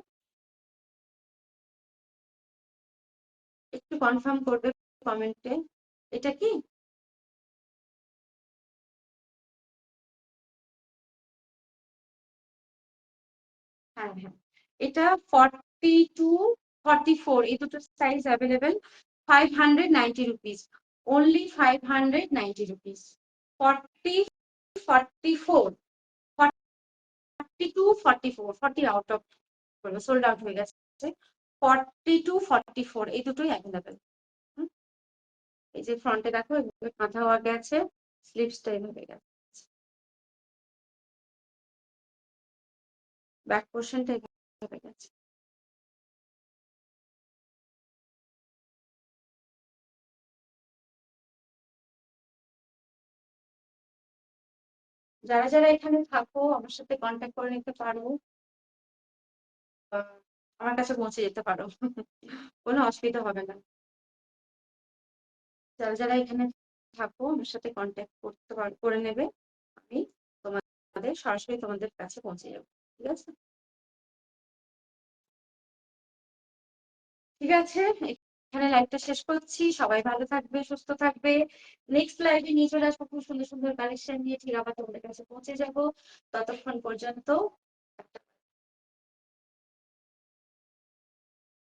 একটু কনফার্ম করবে কমেন্টে, এটা কি? হ্যাঁ হ্যাঁ, এটা 42-44 এই দুটো size available, 590 rupees, only 590 rupees. 40-44, 42-44, 40 out of, sold out হয়ে গেছে। 40-44 এই দুটোই অ্যাভেলেবেল। এই যে ফ্রন্টে দেখো কাঁথা ওয়ার্ক আছে, স্লিভসটা এইভাবে গেছে, ব্যাক পোর্শনটা এইভাবে গেছে। যারা যারা এখানে থাকো আমার সাথে কন্ট্যাক্ট করে নিতে পারো, আমার কাছে পৌঁছে যেতে পারো, কোনো অসুবিধা হবে না। যারা যারা এখানে থাকো আমার সাথে কন্ট্যাক্ট করে নেবে, আমি তোমাদের সরাসরি তোমাদের কাছে পৌঁছে যাবো, ঠিক আছে। ঠিক আছে, এখানে লাইভটা শেষ করছি, সবাই ভালো থাকবে, সুস্থ থাকবে। নেক্সট লাইভে নিয়ে চলে আসবো খুব সুন্দর সুন্দর কালেকশন নিয়ে, ঠিক আবার তোমাদের কাছে পৌঁছে যাব। ততক্ষণ পর্যন্ত